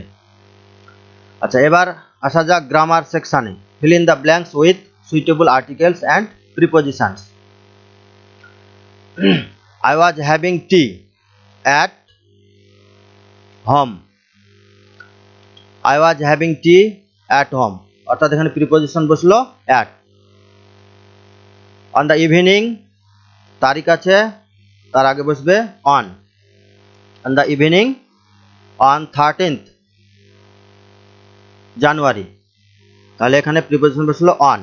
আচ্ছা, এবার আসা যাক গ্রামার সেকশনে। fill in the blanks with suitable articles and prepositions. I was having tea at home. I was having tea at home, অর্থাৎ এখানে প্রিপজিশন বসলো at. অন দ্য ইভিনিং, তারিখ আছে, তার আগে বসবে on. On the evening on 13th January, তাহলে এখানে প্রিপোজিশন বসলো on.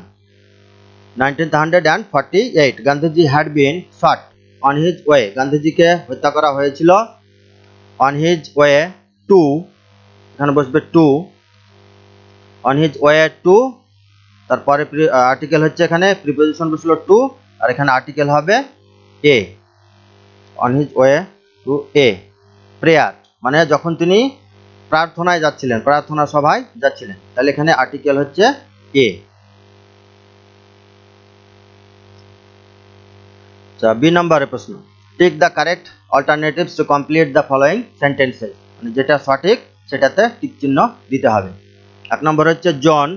1948 Gandhiji had been shot on his way, গান্ধীজিকে হত্যা করা হয়েছিল অন হিজ ওয়ে টু, এখানে বসবে to, on his way to, তারপরে আর্টিকেল হচ্ছে এখানে প্রিপোজিশন বসলো টু, আর এখানে আর্টিকেল হবে a, on his way to a prayer, মানে যখন তিনি প্রার্থনায় যাচ্ছিলেন, প্রার্থনা সভায় যাচ্ছিলেন, তাহলে এখানে আর্টিকেল হচ্ছে এ। বি নম্বরের প্রশ্ন, tick the correct alternatives to complete the following sentences, মানে যেটা সঠিক সেটাতে টিক চিহ্ন দিতে হবে। এক নম্বর হচ্ছে John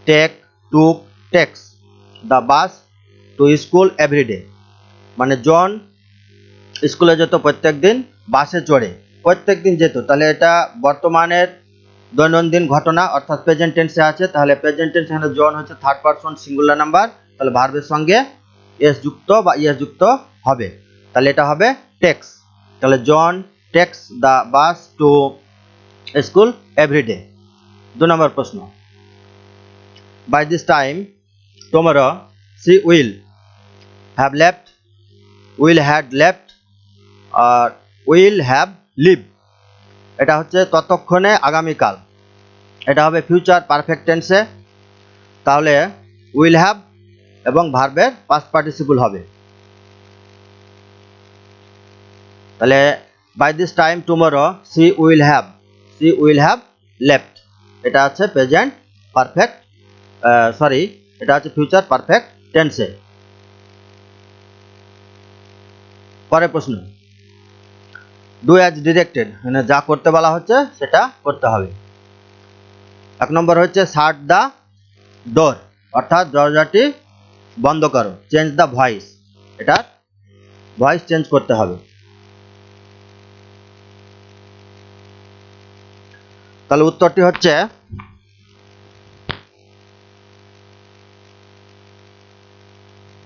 take took takes the bus to school everyday, মানে জন স্কুলে যেত প্রত্যেক দিন, বাসে চড়ে প্রত্যেক দিন যেত, তাহলে এটা বর্তমানের দৈনন্দিন ঘটনা অর্থাৎ প্রেজেন্ট টেন্সে আছে, তাহলে প্রেজেন্ট টেন্স এখানে জন হচ্ছে থার্ড পারসন সিঙ্গুলার নাম্বার, তাহলে ভার্বের সঙ্গে এস যুক্ত বা ইএস যুক্ত হবে, তাহলে এটা হবে টেক্স। তাহলে John takes the bus to school everyday. 2 নম্বর প্রশ্ন, by this time tomorrow she will have left, will had left আর উইল হ্যাভ লিভ, এটা হচ্ছে ততক্ষণে আগামীকাল, এটা হবে ফিউচার পারফেক্ট টেন্সে, তাহলে উইল হ্যাভ এবং ভার্বের পাস্ট পার্টিসিপল হবে, তাহলে by this time tomorrow she will have left, এটা হচ্ছে প্রেজেন্ট পারফেক্ট, সরি এটা হচ্ছে ফিউচার পারফেক্ট টেন্সে। পরের প্রশ্ন, ডু অ্যাজ ডিরেক্টেড, মানে যা করতে বলা হচ্ছে সেটা করতে হবে। এক নম্বর হচ্ছে শাট দ্য ডোর, অর্থাৎ দরজাটি বন্ধ করো। চেঞ্জ দ্য ভয়েস, এটা ভয়েস চেঞ্জ করতে হবে। তাহলে উত্তরটি হচ্ছে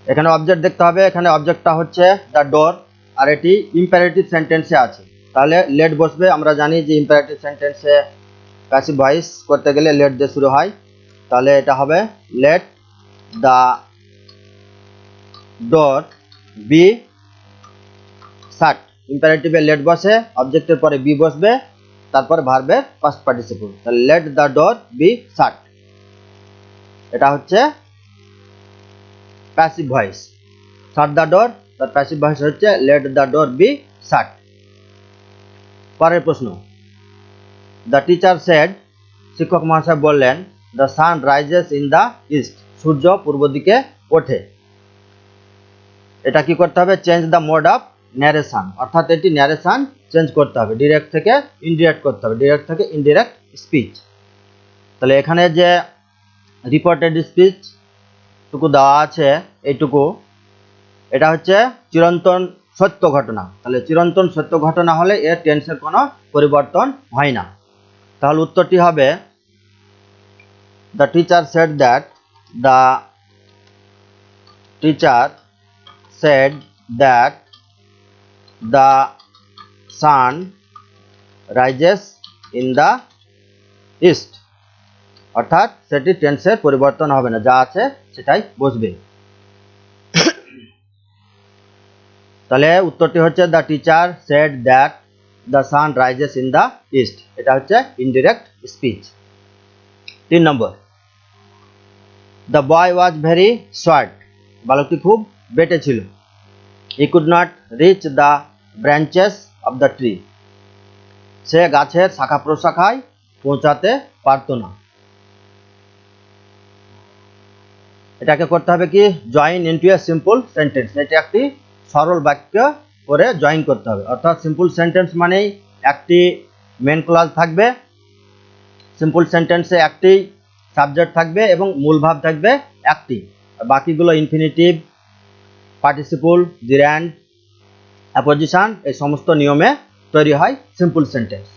এখানে অবজেক্ট দেখতে হবে, এখানে অবজেক্টটা হচ্ছে দ্য ডোর, আর এটি ইম্পারেটিভ সেন্টেন্সে আছে, তাহলে লেট বসবে। আমরা জানি যে ইম্পারেটিভ সেন্টেন্সে প্যাসিভ ভয়েস করতে গেলে লেট দিয়ে শুরু হয়, তাহলে এটা হবে let the door be shut, ইম্পারেটিভে লেট বসে, অবজেক্টের পরে বি বসবে, তারপর ভার্বের পাস্ট পার্টিসিপল, তাহলে let the door be shut, এটা হচ্ছে passive voice. Shut the door, তার প্যাসিভ ভয়েস হচ্ছে let the door be shut. পরের প্রশ্ন, দ্য টিচার সেড, শিক্ষক মহাশয় বললেন, the sun rises in the east, সূর্য পূর্ব দিকে ওঠে, এটা কি করতে হবে? Change the mode of narration, অর্থাৎ এটি ন্যারেশন চেঞ্জ করতে হবে, ডিরেক্ট থেকে ইনডিরেক্ট করতে হবে, ডিরেক্ট থেকে ইনডিরেক্ট স্পিচ। তাহলে এখানে যে রিপোর্টেড স্পিচ টুকু দেওয়া আছে এইটুকু, এটা হচ্ছে চিরন্তন সত্য ঘটনা, তাহলে চিরন্তন সত্য ঘটনা হলে এর টেন্সের কোনো পরিবর্তন হয় না, তাহলে উত্তরটি হবে the teacher said that, the teacher said that the sun rises in the east, অর্থাৎ সেটি টেন্সের পরিবর্তন হবে না, যা আছে সেটাই বসবে। তাহলে উত্তরটি হচ্ছে the teacher said that the sun rises in the east, এটা হচ্ছে indirect speech. 3 number, the boy was very short, বালকটি খুব বেটে ছিল। He could not reach the branches of the tree, সে গাছের শাখা প্রশাখায় পৌঁছাতে পারত না। এটাকে করতে হবে কি? Join into a simple sentence, এটি একটি সরল বাক্য করে জয়েন করতে হবে, অর্থাৎ সিম্পল সেন্টেন্স মানেই একটি মেন ক্লজ থাকবে, সিম্পল সেন্টেন্সে একটি সাবজেক্ট থাকবে এবং মূল ভাব থাকবে একটি, বাকিগুলো ইনফিনিটিভ, পার্টিসিপল, জিরান্ড, অ্যাপোজিশন, এই সমস্ত নিয়মে তৈরি হয় সিম্পল সেন্টেন্স।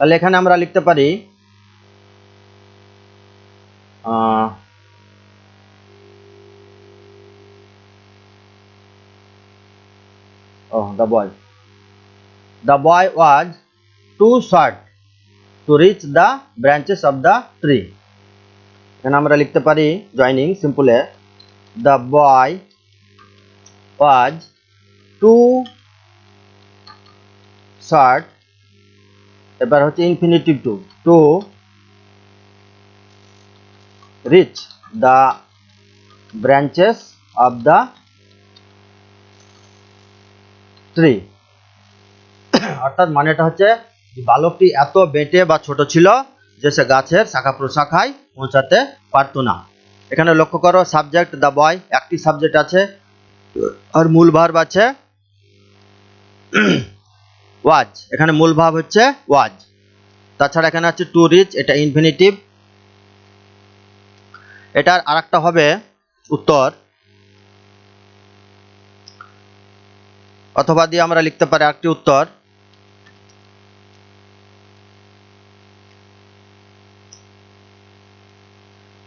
তাহলে এখানে আমরা লিখতে পারি the boy. The boy was too short to reach the branches of the tree. এখানে আমরা লিখতে পারি জয়নিং সিম্পলে the boy was too short, এবার হচ্ছে infinitive to reach the branches of the tree. অর্থাৎ মানেটা হচ্ছে বালকটি এত বেঁটে বা ছোট ছিল যে সে গাছের শাখা প্রশাখায় পৌঁছাতে পারতো না। এখানে লক্ষ্য করো সাবজেক্ট দ্য বয়, একটি সাবজেক্ট আছে আর মূল ভার্ব আছে ওয়াজ, এখানে মূল ভার্ব হচ্ছে ওয়াজ। তাছাড়া এখানে আছে টু রিচ, এটা ইনফিনিটিভ। এটার আরেকটা হবে উত্তর, অথবা দিয়ে আমরা লিখতে পারি আরেকটি উত্তর,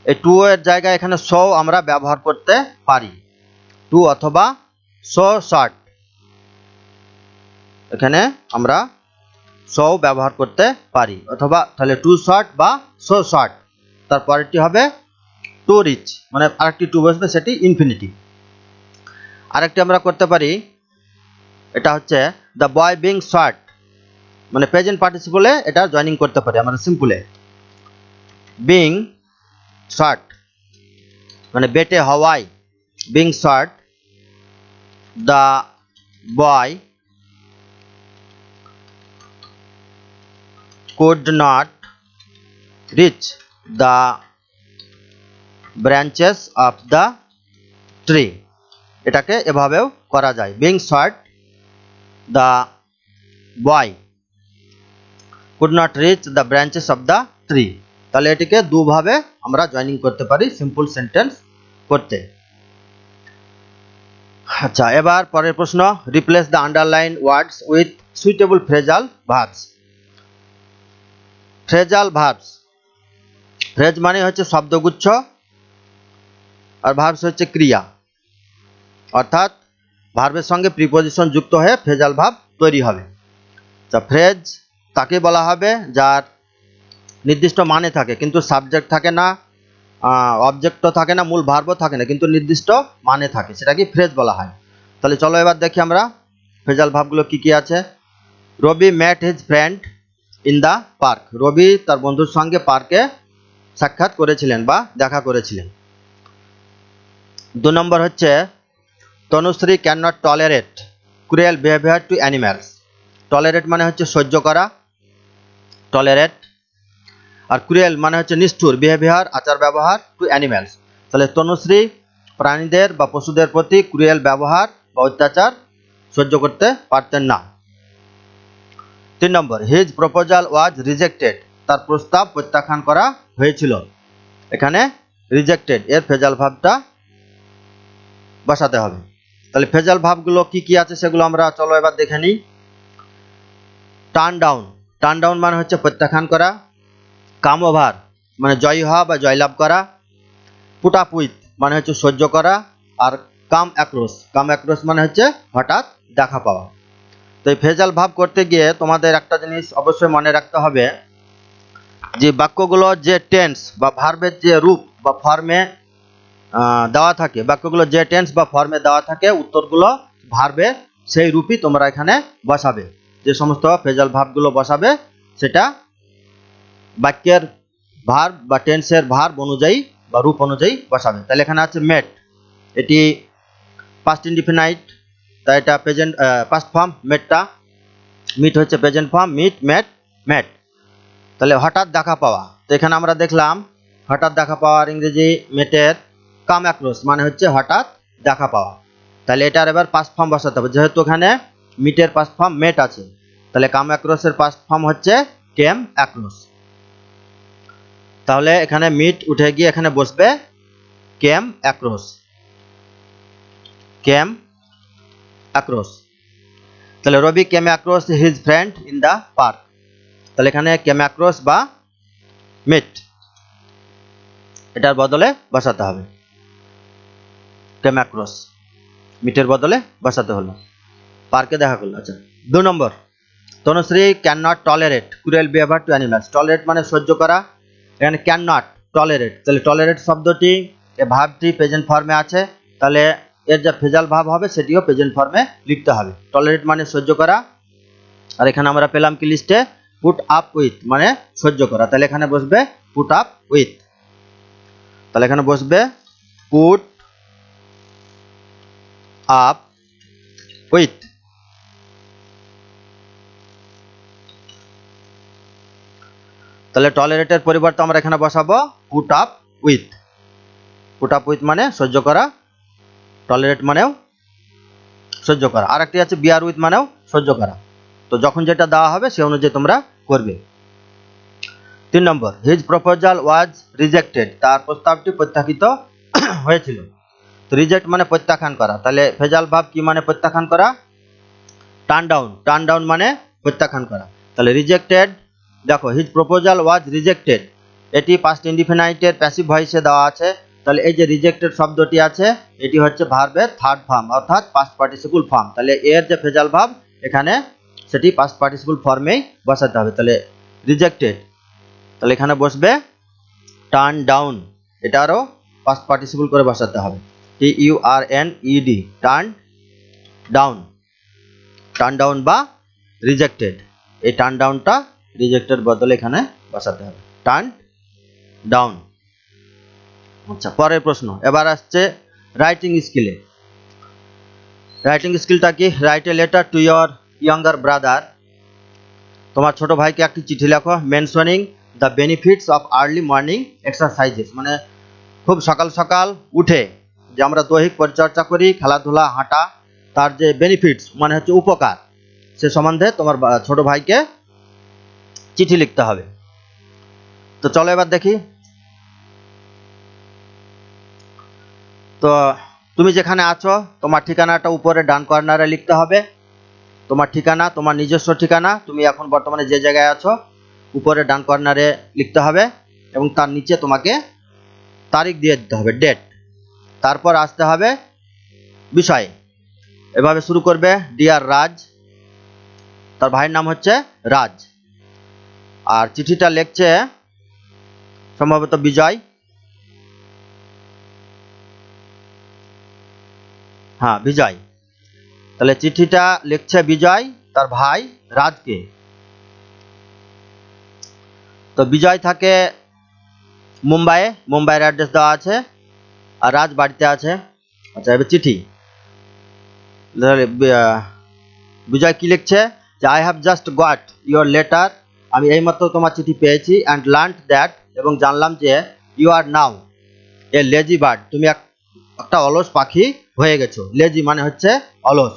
এই টু এর জায়গায় এখানে সো আমরা ব্যবহার করতে পারি, টু অথবা সো শর্ট, এখানে আমরা সো ব্যবহার করতে পারি, অথবা তাহলে টু শর্ট বা সো শর্ট, তারপরেরটি হবে টু রিচ, মানে আরেকটি টু বসবে, সেটি ইনফিনিটিভ। আরেকটি আমরা করতে পারি, এটা হচ্ছে দ্য বয় বিং শর্ট, মানে প্রেজেন্ট পার্টিসিপলে এটা জয়েনিং করতে পারি আমরা সিম্পলে বিং শর্ট, মানে বেটে হওয়ায়, being short the boy could not reach the branches of the tree, এটাকে এভাবেও করা যায়, being short the boy could not reach the branches of the tree। তাহলে এটিকে দুভাবে আমরা জয়েনিং করতে পারি সিম্পল সেন্টেন্স করতে। আচ্ছা, এবার পরের প্রশ্ন, replace the underline words with suitable phrasal verbs. Phrasal verbs, phrase মানে হচ্ছে শব্দগুচ্ছ আর ভার্বস হচ্ছে ক্রিয়া, অর্থাৎ ভার্বের সঙ্গে প্রিপোজিশন যুক্ত হয়ে ফ্রেজাল ভার্ব তৈরি হবে। তা ফ্রেজ তাকে বলা হবে যার নির্দিষ্ট মানে থাকে কিন্তু সাবজেক্ট থাকে না, অবজেক্টও থাকে না, মূল ভার্বও থাকে না, কিন্তু নির্দিষ্ট মানে থাকে, সেটাকে ফ্রেজ বলা হয়। তাহলে চলো এবার দেখি আমরা ফ্রেজাল ভার্বগুলো কি কি আছে। Rabi met his friend in the park, Rabi তার বন্ধুর সঙ্গে পার্কে সাক্ষাৎ করেছিলেন বা দেখা করেছিলেন। 2 নম্বর হচ্ছে Tanushree can not tolerate cruel behaviour to animals. Tolerate মানে হচ্ছে সহ্য করা, টলারেট, আর ক্রুয়েল মানে হচ্ছে নিষ্ঠুর, বিহেভিয়ার আচার ব্যবহার, টু অ্যানিম্যালস। তাহলে তনুশ্রী প্রাণীদের বা পশুদের প্রতি ক্রুয়েল ব্যবহার বা অত্যাচার সহ্য করতে পারতেন না। 3 নম্বর হিজ প্রপোজাল ওয়াজ রিজেক্টেড, তার প্রস্তাব প্রত্যাখ্যান করা হয়েছিল। এখানে রিজেক্টেড এর ফ্রেজাল ভার্বটা বসাতে হবে। তাহলে ফ্রেজাল ভার্বগুলো কি কি আছে সেগুলো আমরা চলো এবার দেখে নিই। টার্ন ডাউন, টার্ন ডাউন মানে হচ্ছে প্রত্যাখ্যান করা। কাম ওভার মানে জয়ী হওয়া বা জয়লাভ করা। পুট আপ উইথ মানে হচ্ছে সহ্য করা। আর কাম অ্যাক্রস, কাম অ্যাক্রস মানে হচ্ছে হঠাৎ দেখা পাওয়া। তো এই ফ্রেজাল ভার্ব করতে গিয়ে তোমাদের একটা জিনিস অবশ্যই মনে রাখতে হবে, যে বাক্যগুলো যে টেন্স বা ভার্বের যে রূপ বা ফর্মে দেওয়া থাকে, বাক্যগুলো যে টেন্স বা ফর্মে দেওয়া থাকে, উত্তরগুলো ভার্বে সেই রূপই তোমরা এখানে বসাবে। যে সমস্ত ফ্রেজাল ভার্বগুলো বসাবে সেটা বাক্যের ভার্ব বা টেন্সের ভার্ব অনুযায়ী বা রূপ অনুযায়ী বসাবে। তাহলে এখানে আছে মেট, এটি পাস্ট ইনডিফিনাইট, তাই এটা প্রেজেন্ট পাস্ট ফর্ম মেটটা, মিট হচ্ছে প্রেজেন্ট ফর্ম, মিট মেট মেট। তাহলে হঠাৎ দেখা পাওয়া, তো এখানে আমরা দেখলাম হঠাৎ দেখা পাওয়ার ইংরেজি মেটের কাম অ্যাক্রস মানে হচ্ছে হঠাৎ দেখা পাওয়া। তাহলে এটার এবার পাস্ট ফর্ম বসাতে হবে, যেহেতু এখানে মিটের পাস্ট ফর্ম মেট আছে, তাহলে কাম অ্যাক্রসের পাস্ট ফর্ম হচ্ছে কেম অ্যাক্রস। তাহলে এখানে মিট উঠে গিয়ে এখানে বসবে কেম অ্যাক্রস, কেম অ্যাক্রস। তাহলে Rabi came across his friend in the park, তাহলে এখানে কেম অ্যাক্রস বা মিট এটার বদলে বসাতে হবে, কেম অ্যাক্রস মিটের বদলে বসাতে হলো। পার্কে দেখা করলো। আচ্ছা 2 number, Tanushree can not tolerate cruel behaviour to animals. Tolerate মানে সহ্য করা, এখানে ক্যান নট টলারেট, তাহলে টলারেট শব্দটি এই ভার্বটি প্রেজেন্ট ফর্মে আছে, তাহলে এর যে ফেজাল ভাব হবে সেটিও প্রেজেন্ট ফর্মে লিখতে হবে। টলারেট মানে সহ্য করা, আর এখানে আমরা পেলাম কি লিস্টে পুট আপ উইথ মানে সহ্য করা, তাহলে এখানে বসবে পুট আপ উইথ, তাহলে এখানে বসবে পুট আপ উইথ। তাহলে টলারেটের পরিবর্তে আমরা এখানে বসাবো put up with. Put up with মানে সহ্য করা, টলারেট মানেও সহ্য করা, আর একটি আছে বিয়ার উইথ মানেও সহ্য করা। তো যখন যেটা দেওয়া হবে সে অনুযায়ী তোমরা করবে। 3 নম্বর, হিজ প্রপোজাল ওয়াজ রিজেক্টেড, তার প্রস্তাবটি প্রত্যাখ্যাত হয়েছিল। তো রিজেক্ট মানে প্রত্যাখ্যান করা, তাহলে ফেজাল ভাব কি মানে প্রত্যাখ্যান করা, টার্ন ডাউন, টার্ন ডাউন মানে প্রত্যাখ্যান করা। তাহলে রিজেক্টেড, দেখো হিজ প্রপোজাল ওয়াজ রিজেক্টেড, এটি পাস্ট ইনডিফিনাইটের প্যাসিভ ভয়েসে দেওয়া আছে, তাহলে এই যে রিজেক্টেড শব্দটি আছে এটি হচ্ছে ভার্বের থার্ড ফর্ম অর্থাৎ পাস্ট পার্টিসিপল ফর্ম, তাহলে এর যে ফেজাল ভাব এখানে সেটি পাস্ট পার্টিসিপল ফর্মেই বসাতে হবে। তাহলে রিজেক্টেড, তাহলে এখানে বসবে টার্ন ডাউন, এটা আরও পাস্ট পার্টিসিপল করে বসাতে হবে, TURNED, turn down, turn down বা রিজেক্টেড, এই টার্ন ডাউনটা রিজেক্টেড বদলে এখানে বসাতে হবে, টার্ন ডাউন। আচ্ছা পরের প্রশ্ন, এবার আসছে রাইটিং স্কিলে। রাইটিং স্কিলটা কি, write a letter to your younger brother, তোমার ছোট ভাইকে একটি চিঠি লেখো, mentioning the benefits of early morning exercises, মানে খুব সকাল সকাল উঠে যে আমরা দৈহিক পরিচর্যা করি, খেলাধুলা, হাঁটা, তার যে বেনিফিটস মানে হচ্ছে উপকার, সে সম্বন্ধে তোমার ছোট ভাইকে চিঠি লিখতে হবে। তো চলো এবার দেখি। তো তুমি যেখানে আছো তোমার ঠিকানাটা উপরে ডান কর্নারে লিখতে হবে, তোমার ঠিকানা, তোমার নিজস্ব ঠিকানা, তুমি এখন বর্তমানে যে জায়গায় আছো উপরে ডান কর্নারে লিখতে হবে এবং তার নিচে তোমাকে তারিখ দিয়ে দিতে হবে, ডেট। তারপর আসতে হবে বিষয়, এভাবে শুরু করবে, ডিয়ার রাজ, তার ভাইয়ের নাম হচ্ছে রাজ, আর চিঠিটা লিখছে সম্ভবত বিজয়, হ্যাঁ বিজয়, তাহলে চিঠিটা লিখছে বিজয় তার ভাই রাজকে। তো বিজয় থাকে মুম্বাইয়ে, মুম্বাইয়ের অ্যাড্রেস দেওয়া আছে, আর রাজ বাড়িতে আছে। আচ্ছা এবার চিঠি, বিজয় কি লিখছে যে I have just got your letter, আমি এইমাত্র তোমার চিঠি পেয়েছি, অ্যান্ড লার্নড দ্যাট, এবং জানলাম যে you are now a lazy bird, তুমি একটা অলস পাখি হয়ে গেছো। লেজি মানে হচ্ছে অলস,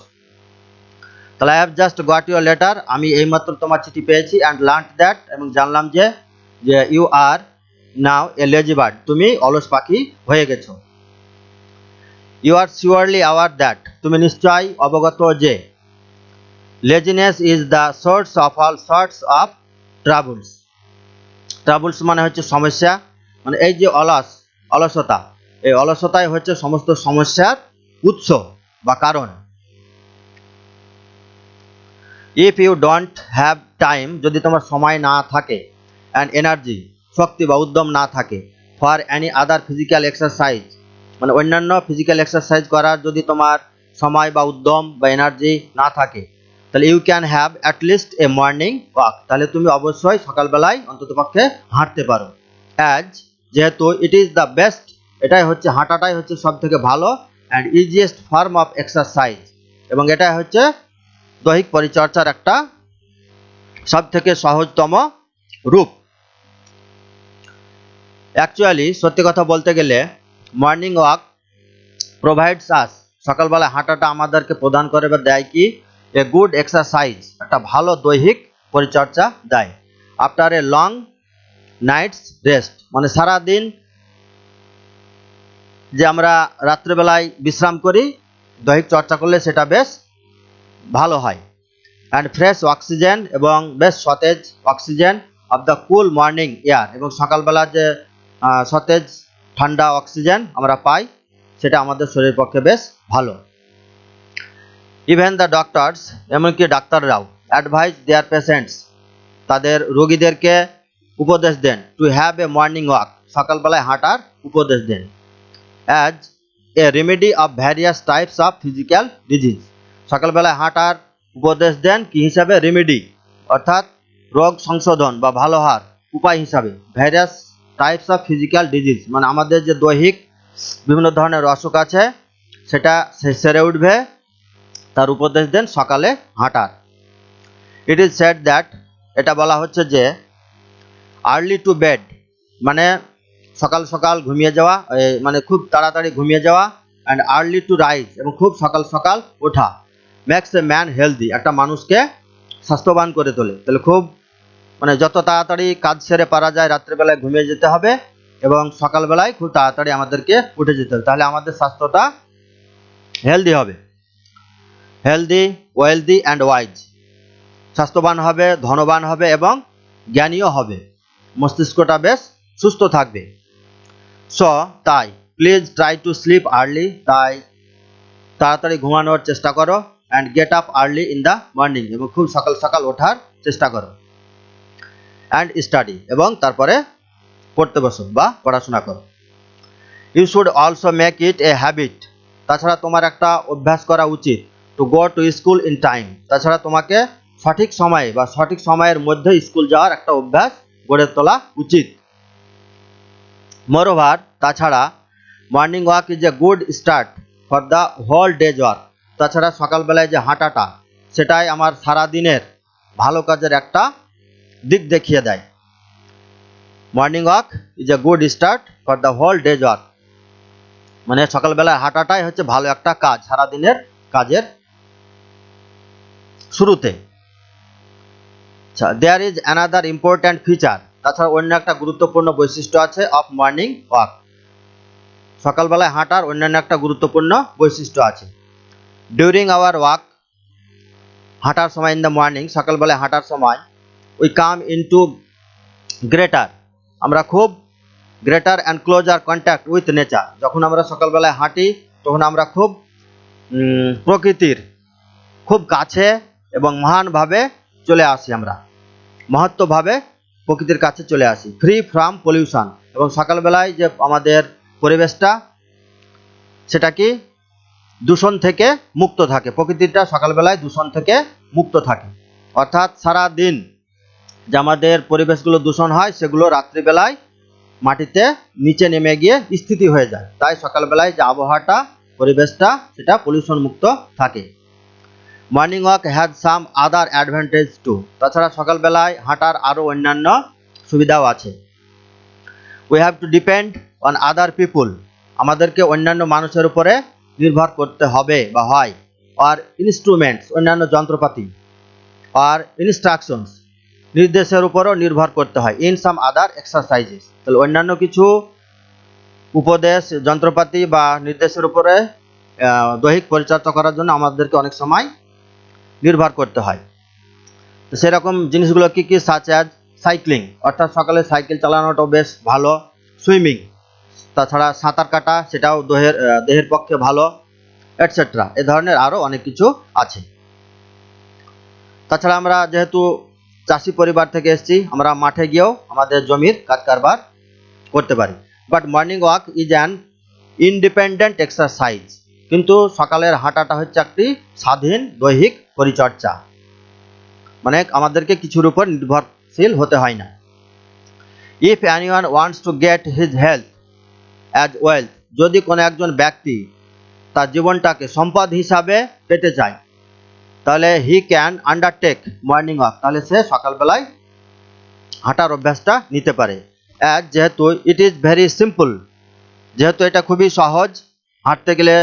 তাহলে I have just got your letter, আমি এইমাত্র তোমার চিঠি পেয়েছি, অ্যান্ড লার্নড দ্যাট, এবং জানলাম যে you are now a lazy bird, তুমি অলস পাখি হয়ে গেছো। You are surely aware that, তুমি নিশ্চয়ই অবগত যে laziness is the source of all sorts of troubles, troubles মানে হচ্ছে সমস্যা, মানে এই যে অলসতা, এই অলসতাই হচ্ছে সমস্ত সমস্যার উৎস বা কারণ। If you don't have time, যদি তোমার সময় না থাকে, অ্যান্ড এনার্জি, শক্তি বা উদ্যম না থাকে, for any other physical exercise, মানে অন্যান্য ফিজিক্যাল এক্সারসাইজ করার যদি তোমার সময় বা উদ্যম বা এনার্জি না থাকে, তাহলে you can have at least a morning walk, তাহলে তুমি অবশ্যই সকালবেলায় অন্ততপক্ষে হাঁটতে পারো। অ্যাজ, যেহেতু ইট ইজ দ্য বেস্ট, এটাই হচ্ছে হাঁটাটাই হচ্ছে সব থেকে ভালো, and easiest form of exercise, এবং এটাই হচ্ছে দৈহিক পরিচর্যার একটা সব থেকে সহজতম রূপ। অ্যাকচুয়ালি সত্যি কথা বলতে গেলে মর্নিং ওয়াক প্রোভাইডস আস, সকালবেলা হাঁটাটা আমাদেরকে প্রদান করে বা দেয় কি, এ গুড এক্সারসাইজ, একটা ভালো দৈহিক পরিচর্যা দেয়। After a long night's rest, মানে সারাদিন যে আমরা রাত্রেবেলায় বিশ্রাম করি, দৈহিক চর্চা করলে সেটা বেশ ভালো হয়। অ্যান্ড ফ্রেশ অক্সিজেন, এবং বেশ সতেজ oxygen, of the cool morning air, এবং সকালবেলা যে সতেজ ঠান্ডা অক্সিজেন আমরা পাই সেটা আমাদের শরীরের পক্ষে বেশ ভালো। ইভেন দ্য ডক্টরস, এমনকি ডাক্তাররাও, অ্যাডভাইস দেয়ার পেশেন্টস, তাদের রোগীদেরকে উপদেশ দেন, to have a morning walk, সকালবেলায় হাঁটার উপদেশ দেন, as a remedy of various types of physical disease. সকালবেলায় হাঁটার উপদেশ দেন কি হিসাবে? রেমেডি, অর্থাৎ রোগ সংশোধন বা ভালো হওয়ার উপায় হিসাবে। Various types of physical disease মানে আমাদের যে দৈহিক বিভিন্ন ধরনের অসুখ আছে সেটা সেরে উঠবে, তার উপদেশ দেন সকালে হাঁটার। ইট ইজ সেড দ্যাট, এটা বলা হচ্ছে যে আর্লি টু বেড মানে সকাল সকাল ঘুমিয়ে যাওয়া, মানে খুব তাড়াতাড়ি ঘুমিয়ে যাওয়া, অ্যান্ড আর্লি টু রাইজ এবং খুব সকাল সকাল ওঠা, মেক্স এ ম্যান হেলদি, একটা মানুষকে স্বাস্থ্যবান করে তোলে। তাহলে খুব মানে যত তাড়াতাড়ি কাজ সেরে পারা যায় রাত্রেবেলায় ঘুমিয়ে যেতে হবে এবং সকালবেলায় খুব তাড়াতাড়ি আমাদেরকে উঠে যেতে হবে, তাহলে আমাদের স্বাস্থ্যটা হেলদি হবে। হেলদি, ওয়েলদি অ্যান্ড ওয়াইজ, স্বাস্থ্যবান হবে, ধনবান হবে এবং জ্ঞানীও হবে, মস্তিষ্কটা বেশ সুস্থ থাকবে। সো তাই please try to sleep early, তাই তাড়াতাড়ি ঘুমানোর চেষ্টা করো, and get up early in the morning, এবং খুব সকাল সকাল ওঠার চেষ্টা করো, অ্যান্ড স্টাডি, এবং তারপরে পড়তে বসো বা পড়াশোনা করো। You should also make it a habit, তাছাড়া তোমার একটা অভ্যাস করা উচিত, to go to school in time, তাছাড়া তোমাকে সঠিক সময়ে বা সঠিক সময়ের মধ্যে স্কুল যাওয়ার একটা অভ্যাস গড়ে তোলা উচিত। মোরওভার, তাছাড়া morning walk is a good start for the whole day's work, তাছাড়া সকালবেলায় যে হাঁটাটা সেটাই আমার সারা দিনের ভালো কাজের একটা দিক দেখিয়ে দেয়। Morning walk is a good start for the whole day's work, মানে সকালবেলায় হাঁটাটাই হচ্ছে ভালো একটা কাজ সারাদিনের কাজের শুরুতে। আচ্ছা, there is another important feature, তাছাড়া অন্য একটা গুরুত্বপূর্ণ বৈশিষ্ট্য আছে অফ মর্নিং ওয়াক, সকালবেলায় হাঁটার অন্যান্য একটা গুরুত্বপূর্ণ বৈশিষ্ট্য আছে। ডিউরিং আওয়ার ওয়াক, হাঁটার সময়, ইন দ্য মর্নিং, সকালবেলায় হাঁটার সময়, উই কাম ইনটু গ্রেটার, আমরা খুব greater and closer contact with nature, যখন আমরা সকালবেলায় হাঁটি তখন আমরা খুব প্রকৃতির খুব কাছে এবং মহানভাবে চলে আসি, আমরা মহত্বভাবে প্রকৃতির কাছে চলে আসি। ফ্রি ফ্রম পলিউশন, এবং সকালবেলায় যে আমাদের পরিবেশটা সেটা কি দূষণ থেকে মুক্ত থাকে, প্রকৃতিটা সকালবেলায় দূষণ থেকে মুক্ত থাকে, অর্থাৎ সারা দিন যে আমাদের পরিবেশগুলো দূষণ হয় সেগুলো রাত্রিবেলায় মাটিতে নিচে নেমে গিয়ে স্থিতি হয়ে যায়, তাই সকালবেলায় যে আবহাওয়াটা পরিবেশটা সেটা পলিউশন মুক্ত থাকে। Morning walk has some other advantage too, তাছাড়া সকালবেলায় হাঁটার আরও অন্যান্য সুবিধাও আছে। We have to depend on other people, আমাদেরকে অন্যান্য মানুষের উপরে নির্ভর করতে হবে বা হয়, আর ইনস্ট্রুমেন্টস, অন্যান্য যন্ত্রপাতি, আর ইনস্ট্রাকশনস, নির্দেশের উপরও নির্ভর করতে হয়, ইন সাম আদার এক্সারসাইজেস, তাহলে অন্যান্য কিছু উপদেশ, যন্ত্রপাতি বা নির্দেশের উপরে দৈহিক পরিচর্যা করার জন্য আমাদেরকে অনেক সময় নির্ভর করতে হয়। তো সেরকম জিনিসগুলো কি কি? সাচ অ্যাজ সাইক্লিং, অর্থাৎ সকালে সাইকেল চালানোটাও বেশ ভালো, সুইমিং, তাছাড়া সাঁতার কাটা সেটাও দেহের পক্ষে ভালো, এটসেট্রা, এ ধরনের আরও অনেক কিছু আছে। তাছাড়া আমরা যেহেতু চাষি পরিবার থেকে এসেছি, আমরা মাঠে গিয়েও আমাদের জমির কাজ কারবার করতে পারি। But morning walk is an independent exercise, কিন্তু সকালের হাঁটাটা হচ্ছে একটি স্বাধীন দৈহিক পরিচর্যা, মানে আমাদেরকে কিছুর উপর নির্ভরশীল হতে হয় না। If anyone wants to get his health as wealth, যদি কোনো একজন ব্যক্তি তার জীবনটাকে সম্পদ হিসাবে পেতে চায়, তাহলে he can undertake morning walk, তাহলে সে সকালবেলায় হাঁটার অভ্যাসটা নিতে পারে। অ্যাজ, যেহেতু ইট ইজ ভেরি সিম্পল, যেহেতু এটা খুবই সহজ, হাঁটতে গেলে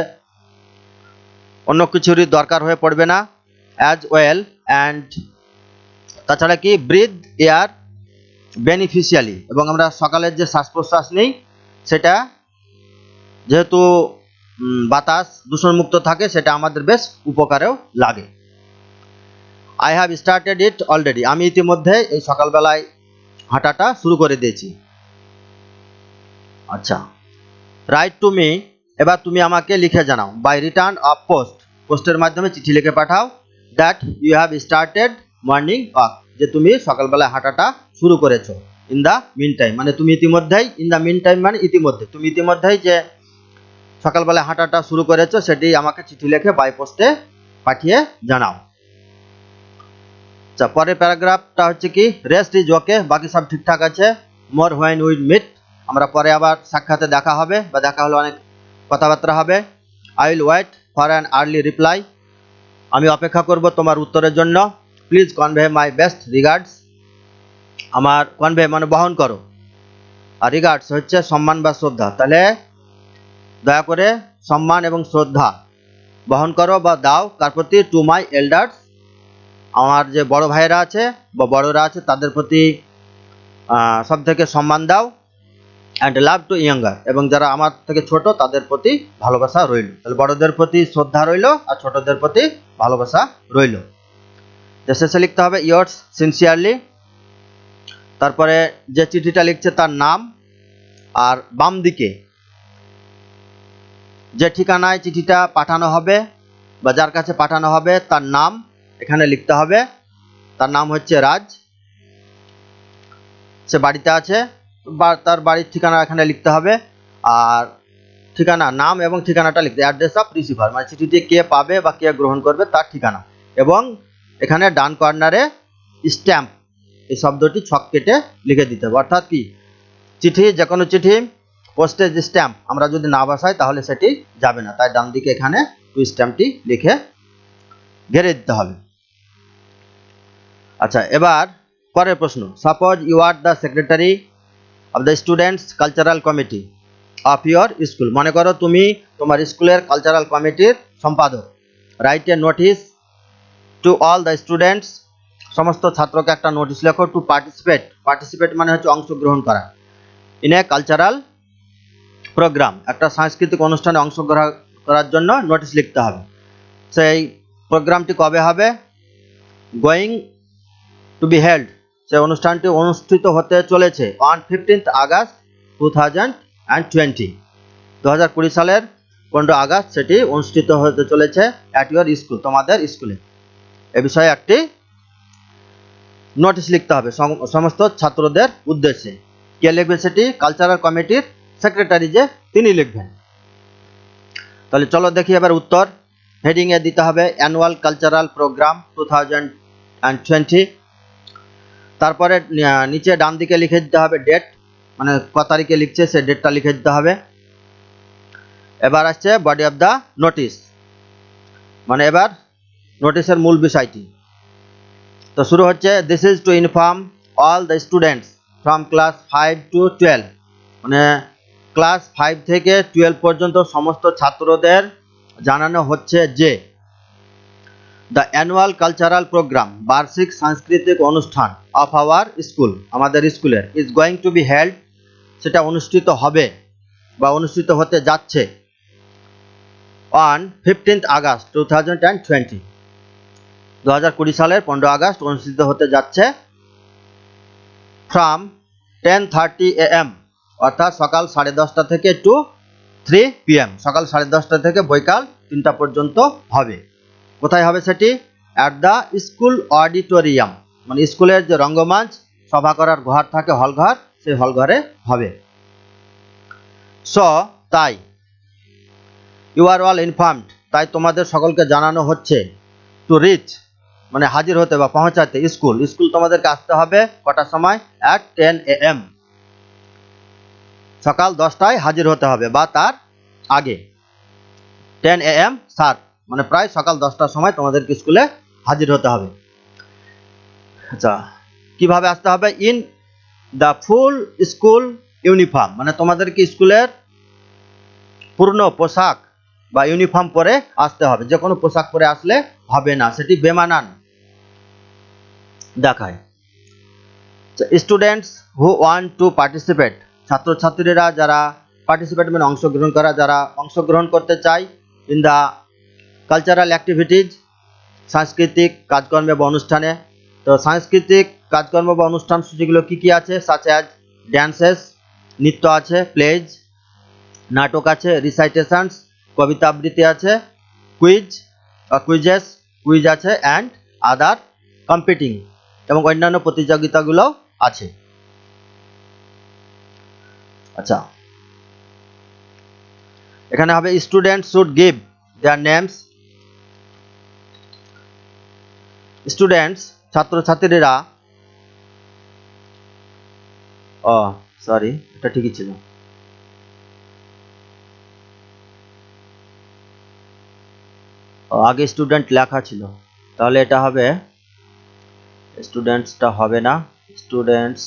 অন্য কিছুরই দরকার হয়ে পড়বে না। অ্যাজ ওয়েল অ্যান্ড, তাছাড়া কি ব্রিথ এয়ার বেনিফিশিয়ালি, এবং আমরা সকালের যে শ্বাস প্রশ্বাস নিই সেটা যেহেতু বাতাস দূষণমুক্ত থাকে, সেটা আমাদের বেশ উপকারেও লাগে। I have started it already, আমি ইতিমধ্যে এই সকালবেলায় হাঁটাটা শুরু করে দিয়েছি। আচ্ছা, রাইট টু মি, এবার তুমি আমাকে লিখে জানাও। বাই রিটার্ন অফ পোস্ট, পোস্টের মাধ্যমে চিঠি লিখে পাঠাও that you have started morning walk, যে তুমি সকালবেলায় হাঁটাটা শুরু করেছো। ইন দ্য মিন টাইম মানে তুমি ইতিমধ্যেই, ইন দ্য মিন টাইম মানে ইতিমধ্যে, তুমি ইতিমধ্যেই যে সকালবেলায় হাঁটাটা শুরু করেছো সেটি আমাকে চিঠি লিখে বাই পোস্টে পাঠিয়ে জানাও। আচ্ছা, পরের প্যারাগ্রাফটা হচ্ছে কি, রেস্ট ইজ ওকে, বাকি সব ঠিকঠাক আছে। মোর হোয়েন উইল মিট, আমরা পরে আবার সাক্ষাতে দেখা হবে বা দেখা হলে অনেক কথাবার্তা হবে। I will wait for an early reply, আমি অপেক্ষা করব তোমার উত্তরের জন্য। Please convey my best regards, আমার কনভে মানে বহন করো, আর রিগার্ডস হচ্ছে সম্মান বা শ্রদ্ধা, তাহলে দয়া করে সম্মান এবং শ্রদ্ধা বহন করো বা দাও কার প্রতি, টু মাই এল্ডার্স, আমার যে বড় ভাইয়েরা আছে বা বড়রা আছে তাদের প্রতি সব থেকে সম্মান দাও। অ্যান্ড লাভ টু ইয়াঙ্গার, এবং যারা আমার থেকে ছোট তাদের প্রতি ভালোবাসা রইল, তাহলে বড়দের প্রতি শ্রদ্ধা রইল আর ছোটদের প্রতি ভালোবাসা রইল। শেষে লিখতে হবে ইয়োর্স সিনসিয়ারলি, তারপরে যে চিঠিটা লিখছে তার নাম, আর বাম দিকে যে ঠিকানায় চিঠিটা পাঠানো হবে বা যার কাছে পাঠানো হবে তার নাম এখানে লিখতে হবে। তার নাম হচ্ছে রাজ, সে বাড়িতে আছে বা তার বাড়ির ঠিকানা এখানে লিখতে হবে। আর ঠিকানা, নাম এবং ঠিকানাটা লিখতে, অ্যাড্রেস অফ রিসিভার মানে চিঠিটি কে পাবে বা কে গ্রহণ করবে তার ঠিকানা, এবং এখানে ডান কর্নারে স্ট্যাম্প এই শব্দটি ছক কেটে লিখে দিতে হবে। অর্থাৎ কি, চিঠি, যে কোনো চিঠি পোস্টেজ স্ট্যাম্প আমরা যদি না বসাই তাহলে সেটি যাবে না, তাই ডান দিকে এখানে স্ট্যাম্পটি লিখে ঘিরে দিতে হবে। আচ্ছা, এবার পরের প্রশ্ন, suppose you are the secretary of the students cultural committee of your school, মনে করো তুমি তোমার স্কুলের কালচারাল কমিটির সম্পাদক। Write a notice to all the students, সমস্ত ছাত্রকে একটা নোটিশ লেখো। টু পার্টিসিপেট, পার্টিসিপেট মানে হচ্ছে অংশগ্রহণ করা। ইন এ কালচারাল প্রোগ্রাম, একটা সাংস্কৃতিক অনুষ্ঠানে অংশগ্রহণ করার জন্য নোটিশ লিখতে হবে। সেই প্রোগ্রামটি কবে হবে, গোয়িং টু বি হেল্ড, সেই অনুষ্ঠানটি অনুষ্ঠিত হতে চলেছে অন 15th আগস্ট 2020, 2020 সালের 15 আগস্ট সেটি অনুষ্ঠিত হতে চলেছে অ্যাট ইউর স্কুল, তোমাদের স্কুলে। এ বিষয়ে একটি নোটিশ লিখতে হবে সমস্ত ছাত্রদের উদ্দেশ্যে। কে লিখবে সেটি, কালচারাল কমিটির সেক্রেটারি যে তিনি লিখবেন। তাহলে চলো দেখি এবার উত্তর। হেডিংয়ে দিতে হবে অ্যানুয়াল কালচারাল প্রোগ্রাম 2020, তারপরে নিচে ডান দিকে লিখে দিতে হবে ডেট, মানে ক তারিখে লিখছে সে ডেটটা লিখে দিতে হবে। এবার আসছে বডি অফ দ্য নোটিশ, মানে এবার নোটিশের মূল বিষয়টি। তো শুরু হচ্ছে, this is to inform all the students from class 5 to 12, মানে ক্লাস 5 থেকে 12 পর্যন্ত সমস্ত ছাত্রদের জানানো হচ্ছে যে দ্য অ্যানুয়াল কালচারাল প্রোগ্রাম, বার্ষিক সাংস্কৃতিক অনুষ্ঠান অফ আওয়ার স্কুল, আমাদের স্কুলের, is going to be held, সেটা অনুষ্ঠিত হবে বা অনুষ্ঠিত হতে যাচ্ছে অন 15th আগস্ট 2020, 2020 সালের 15 আগস্ট অনুষ্ঠিত হতে যাচ্ছে। ফ্রম 10:30 AM, অর্থাৎ সকাল 10:30 থেকে টু 3 PM, সকাল 10:30 থেকে বৈকাল 3টা পর্যন্ত হবে। কোথায় হবে সেটি, অ্যাট দ্য স্কুল অডিটোরিয়াম, মানে স্কুলের যে রঙ্গমঞ্চ, সভা করার ঘর থাকে, হল ঘর, সেই হল ঘরে হবে। সো তাই, ইউ আর অল ইনফর্মড, তাই তোমাদের সকলকে জানানো হচ্ছে। টু রিচ মানে হাজির হতে বা পৌঁছাতে, স্কুল, স্কুল তোমাদেরকে আসতে হবে কটার সময়, অ্যাট 10 AM, সকাল 10টায় হাজির হতে হবে বা তার আগে। 10 AM শার্প মানে প্রায় সকাল 10টার সময় তোমাদেরকে স্কুলে হাজির হতে হবে। আচ্ছা, কিভাবে আসতে হবে, in the full school uniform, মানে তোমাদেরকে স্কুলের পূর্ণ পোশাক বা ইউনিফর্ম পরে আসতে হবে, যে কোনো পোশাক পরে আসলে হবে না, সেটি বেমানান দেখায়। Students who want to participate, ছাত্রছাত্রীরা যারা পার্টিসিপেট মানে অংশগ্রহণ করা, যারা অংশগ্রহণ করতে চায় ইন দ্য কালচারাল অ্যাক্টিভিটিজ, সাংস্কৃতিক কাজকর্মে বা অনুষ্ঠানে। তো সাংস্কৃতিক কাজকর্ম বা অনুষ্ঠান সূচিগুলো কী কী আছে, সাচ অ্যাজ ড্যান্সেস, নৃত্য আছে, প্লেজ নাটক আছে, রিসাইটেশনস কবিতা আবৃত্তি আছে, কুইজ কুইজেস কুইজ আছে অ্যান্ড আদার কম্পিটিং এবং অন্যান্য প্রতিযোগিতাগুলো আছে। আচ্ছা, এখানে হবে students should give their names. Students ছাত্রছাত্রীরা, সরি এটা ঠিকই ছিল, আগে স্টুডেন্ট লেখা ছিল, তাহলে এটা হবে স্টুডেন্টসটা হবে না, স্টুডেন্টস,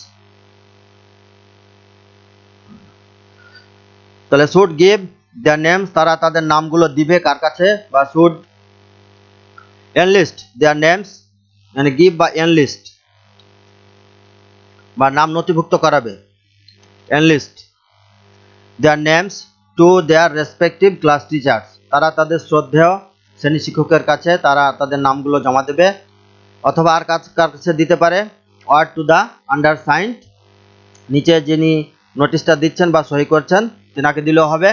তাহলে শুড গিভ দেয়ার নেমস, তারা তাদের নামগুলো দিবে কার কাছে, বা শুড এনলিস্ট দেয়ার নেমস, মানে গিভ বা এনলিস্ট বা নাম নথিভুক্ত করাবে, enlist their names to their respective class teachers, তারা তাদের শ্রদ্ধেয় শ্রেণী শিক্ষকের কাছে তারা তাদের নামগুলো জমা দেবে, অথবা আর কার কাছে দিতে পারে, অর টু দ্য আন্ডারসাইন্ড, নিচে যিনি নোটিশটা দিচ্ছেন বা সই করছেন তেনাকে দিলেও হবে।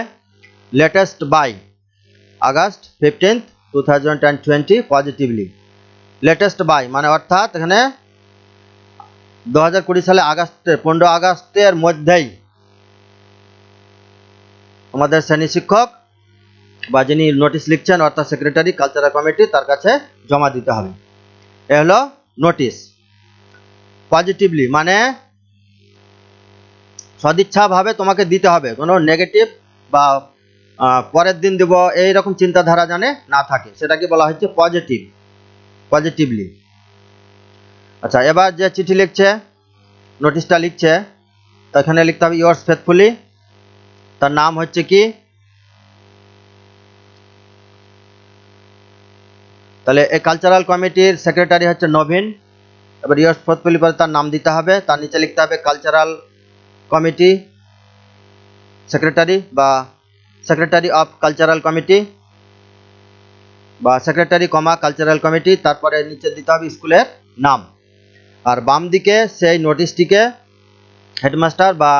Latest by August 15, 2020 positively. Latest by মানে অর্থাৎ এখানে 2020 সালে 15 আগস্টের মধ্যেই আমাদের শ্রেণী শিক্ষক বা যিনি নোটিশ লিখছেন অর্থাৎ সেক্রেটারি কালচারাল কমিটি তার কাছে জমা দিতে হবে। এ হলো নোটিশ। পজিটিভলি মানে সদিচ্ছাভাবে তোমাকে দিতে হবে, কোনো নেগেটিভ বা পরের দিন দেব এইরকম চিন্তাধারা জানে না থাকে, সেটাকে বলা হচ্ছে পজিটিভ, পজিটিভলি। আচ্ছা, এবার যে চিঠি লিখছে, নোটিশটা লিখছে, তো এখানে লিখতে হবে ইয়োর্স ফেথফুলি, তার নাম হচ্ছে কি, তাহলে এই কালচারাল কমিটির সেক্রেটারি হচ্ছে নবীন। এবার ইয়োর্স ফেথফুলি পরে তার নাম দিতে হবে, তার নিচে লিখতে হবে কালচারাল কমিটি সেক্রেটারি বা সেক্রেটারি অফ কালচারাল কমিটি বা সেক্রেটারি কমা কালচারাল কমিটি, তারপরে নিচে দিতে হবে স্কুলের নাম। আর বাম দিকে সেই নোটিশটিকে হেডমাস্টার বা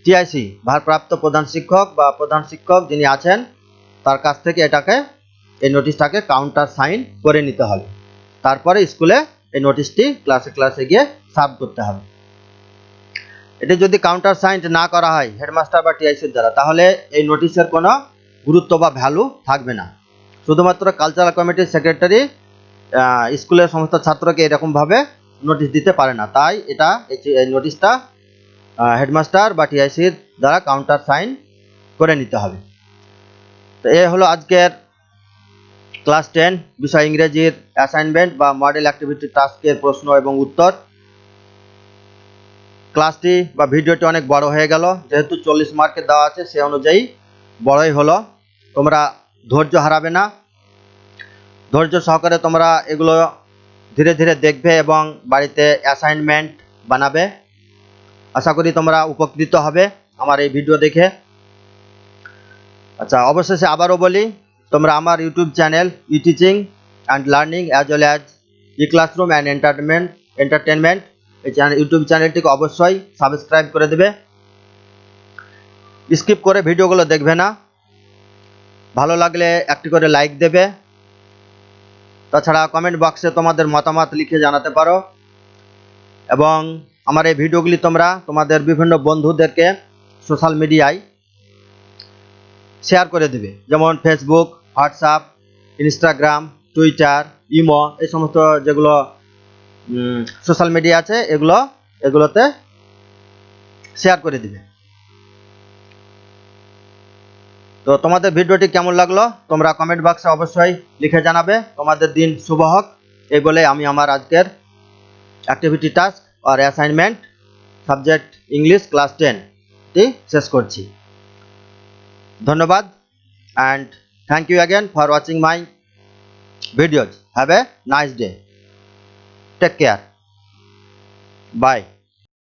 টিআইসি ভারপ্রাপ্ত প্রধান শিক্ষক বা প্রধান শিক্ষক যিনি আছেন তার কাছ থেকে এই নোটিশটাকে কাউন্টার সাইন করে নিতে হবে, তারপরে স্কুলে এই নোটিশটি ক্লাসে গিয়ে সার্ভ করতে হবে। এটি যদি কাউন্টার সাইন না করা হয় হেডমাস্টার বা টিআইসির দ্বারা, তাহলে এই নোটিশের কোনো গুরুত্ব বা ভ্যালু থাকবে না। শুধুমাত্র কালচারাল কমিটির সেক্রেটারি স্কুলের সমস্ত ছাত্রকে এরকমভাবে নোটিশ দিতে পারে না, তাই এই নোটিশটা হেডমাস্টার বা টিআইসির দ্বারা কাউন্টার সাইন করে নিতে হবে। তো এই হলো আজকের ক্লাস 10 বিষয় ইংরেজির অ্যাসাইনমেন্ট বা মডেল অ্যাক্টিভিটি টাস্কের প্রশ্ন এবং উত্তর। ক্লাসটি বা ভিডিওটি অনেক বড় হয়ে গেল, যেহেতু 40 মার্কের দেওয়া আছে সে অনুযায়ী বড়ই হলো। তোমরা ধৈর্য হারাবে না, ধৈর্য সহকারে তোমরা এগুলো ধীরে ধীরে দেখবে এবং বাড়িতে অ্যাসাইনমেন্ট বানাবে। আশা করি তোমরা উপকৃত হবে আমার এই ভিডিও দেখে। আচ্ছা, অবশেষে আবারও বলি, তোমরা আমার YouTube channel E teaching and learning as well as he classroom and entertainment এই ইউটিউব চ্যানেলটিকে অবশ্যই সাবস্ক্রাইব করে দেবে। স্কিপ করে ভিডিওগুলো দেখবে না, ভালো লাগলে একটি করে লাইক দেবে। তাছাড়া কমেন্ট বক্সে তোমাদের মতামত লিখে জানাতে পারো এবং আমার এই ভিডিওগুলি তোমরা তোমাদের বিভিন্ন বন্ধুদেরকে সোশ্যাল মিডিয়ায় শেয়ার করে দেবে, যেমন Facebook, WhatsApp, Instagram, Twitter, imo, এই সমস্ত যেগুলো সোশ্যাল মিডিয়া আছে এগুলোতে শেয়ার করে দিবে। তো তোমাদের ভিডিওটি কেমন লাগলো তোমরা কমেন্ট বক্সে অবশ্যই লিখে জানাবে। তোমাদের দিন শুভ হোক এই বলে আমি আমার আজকের অ্যাক্টিভিটি টাস্ক আর অ্যাসাইনমেন্ট সাবজেক্ট ইংলিশ ক্লাস 10টি শেষ করছি। ধন্যবাদ and thank you again for watching my videos. Have a nice day. Take care. Bye.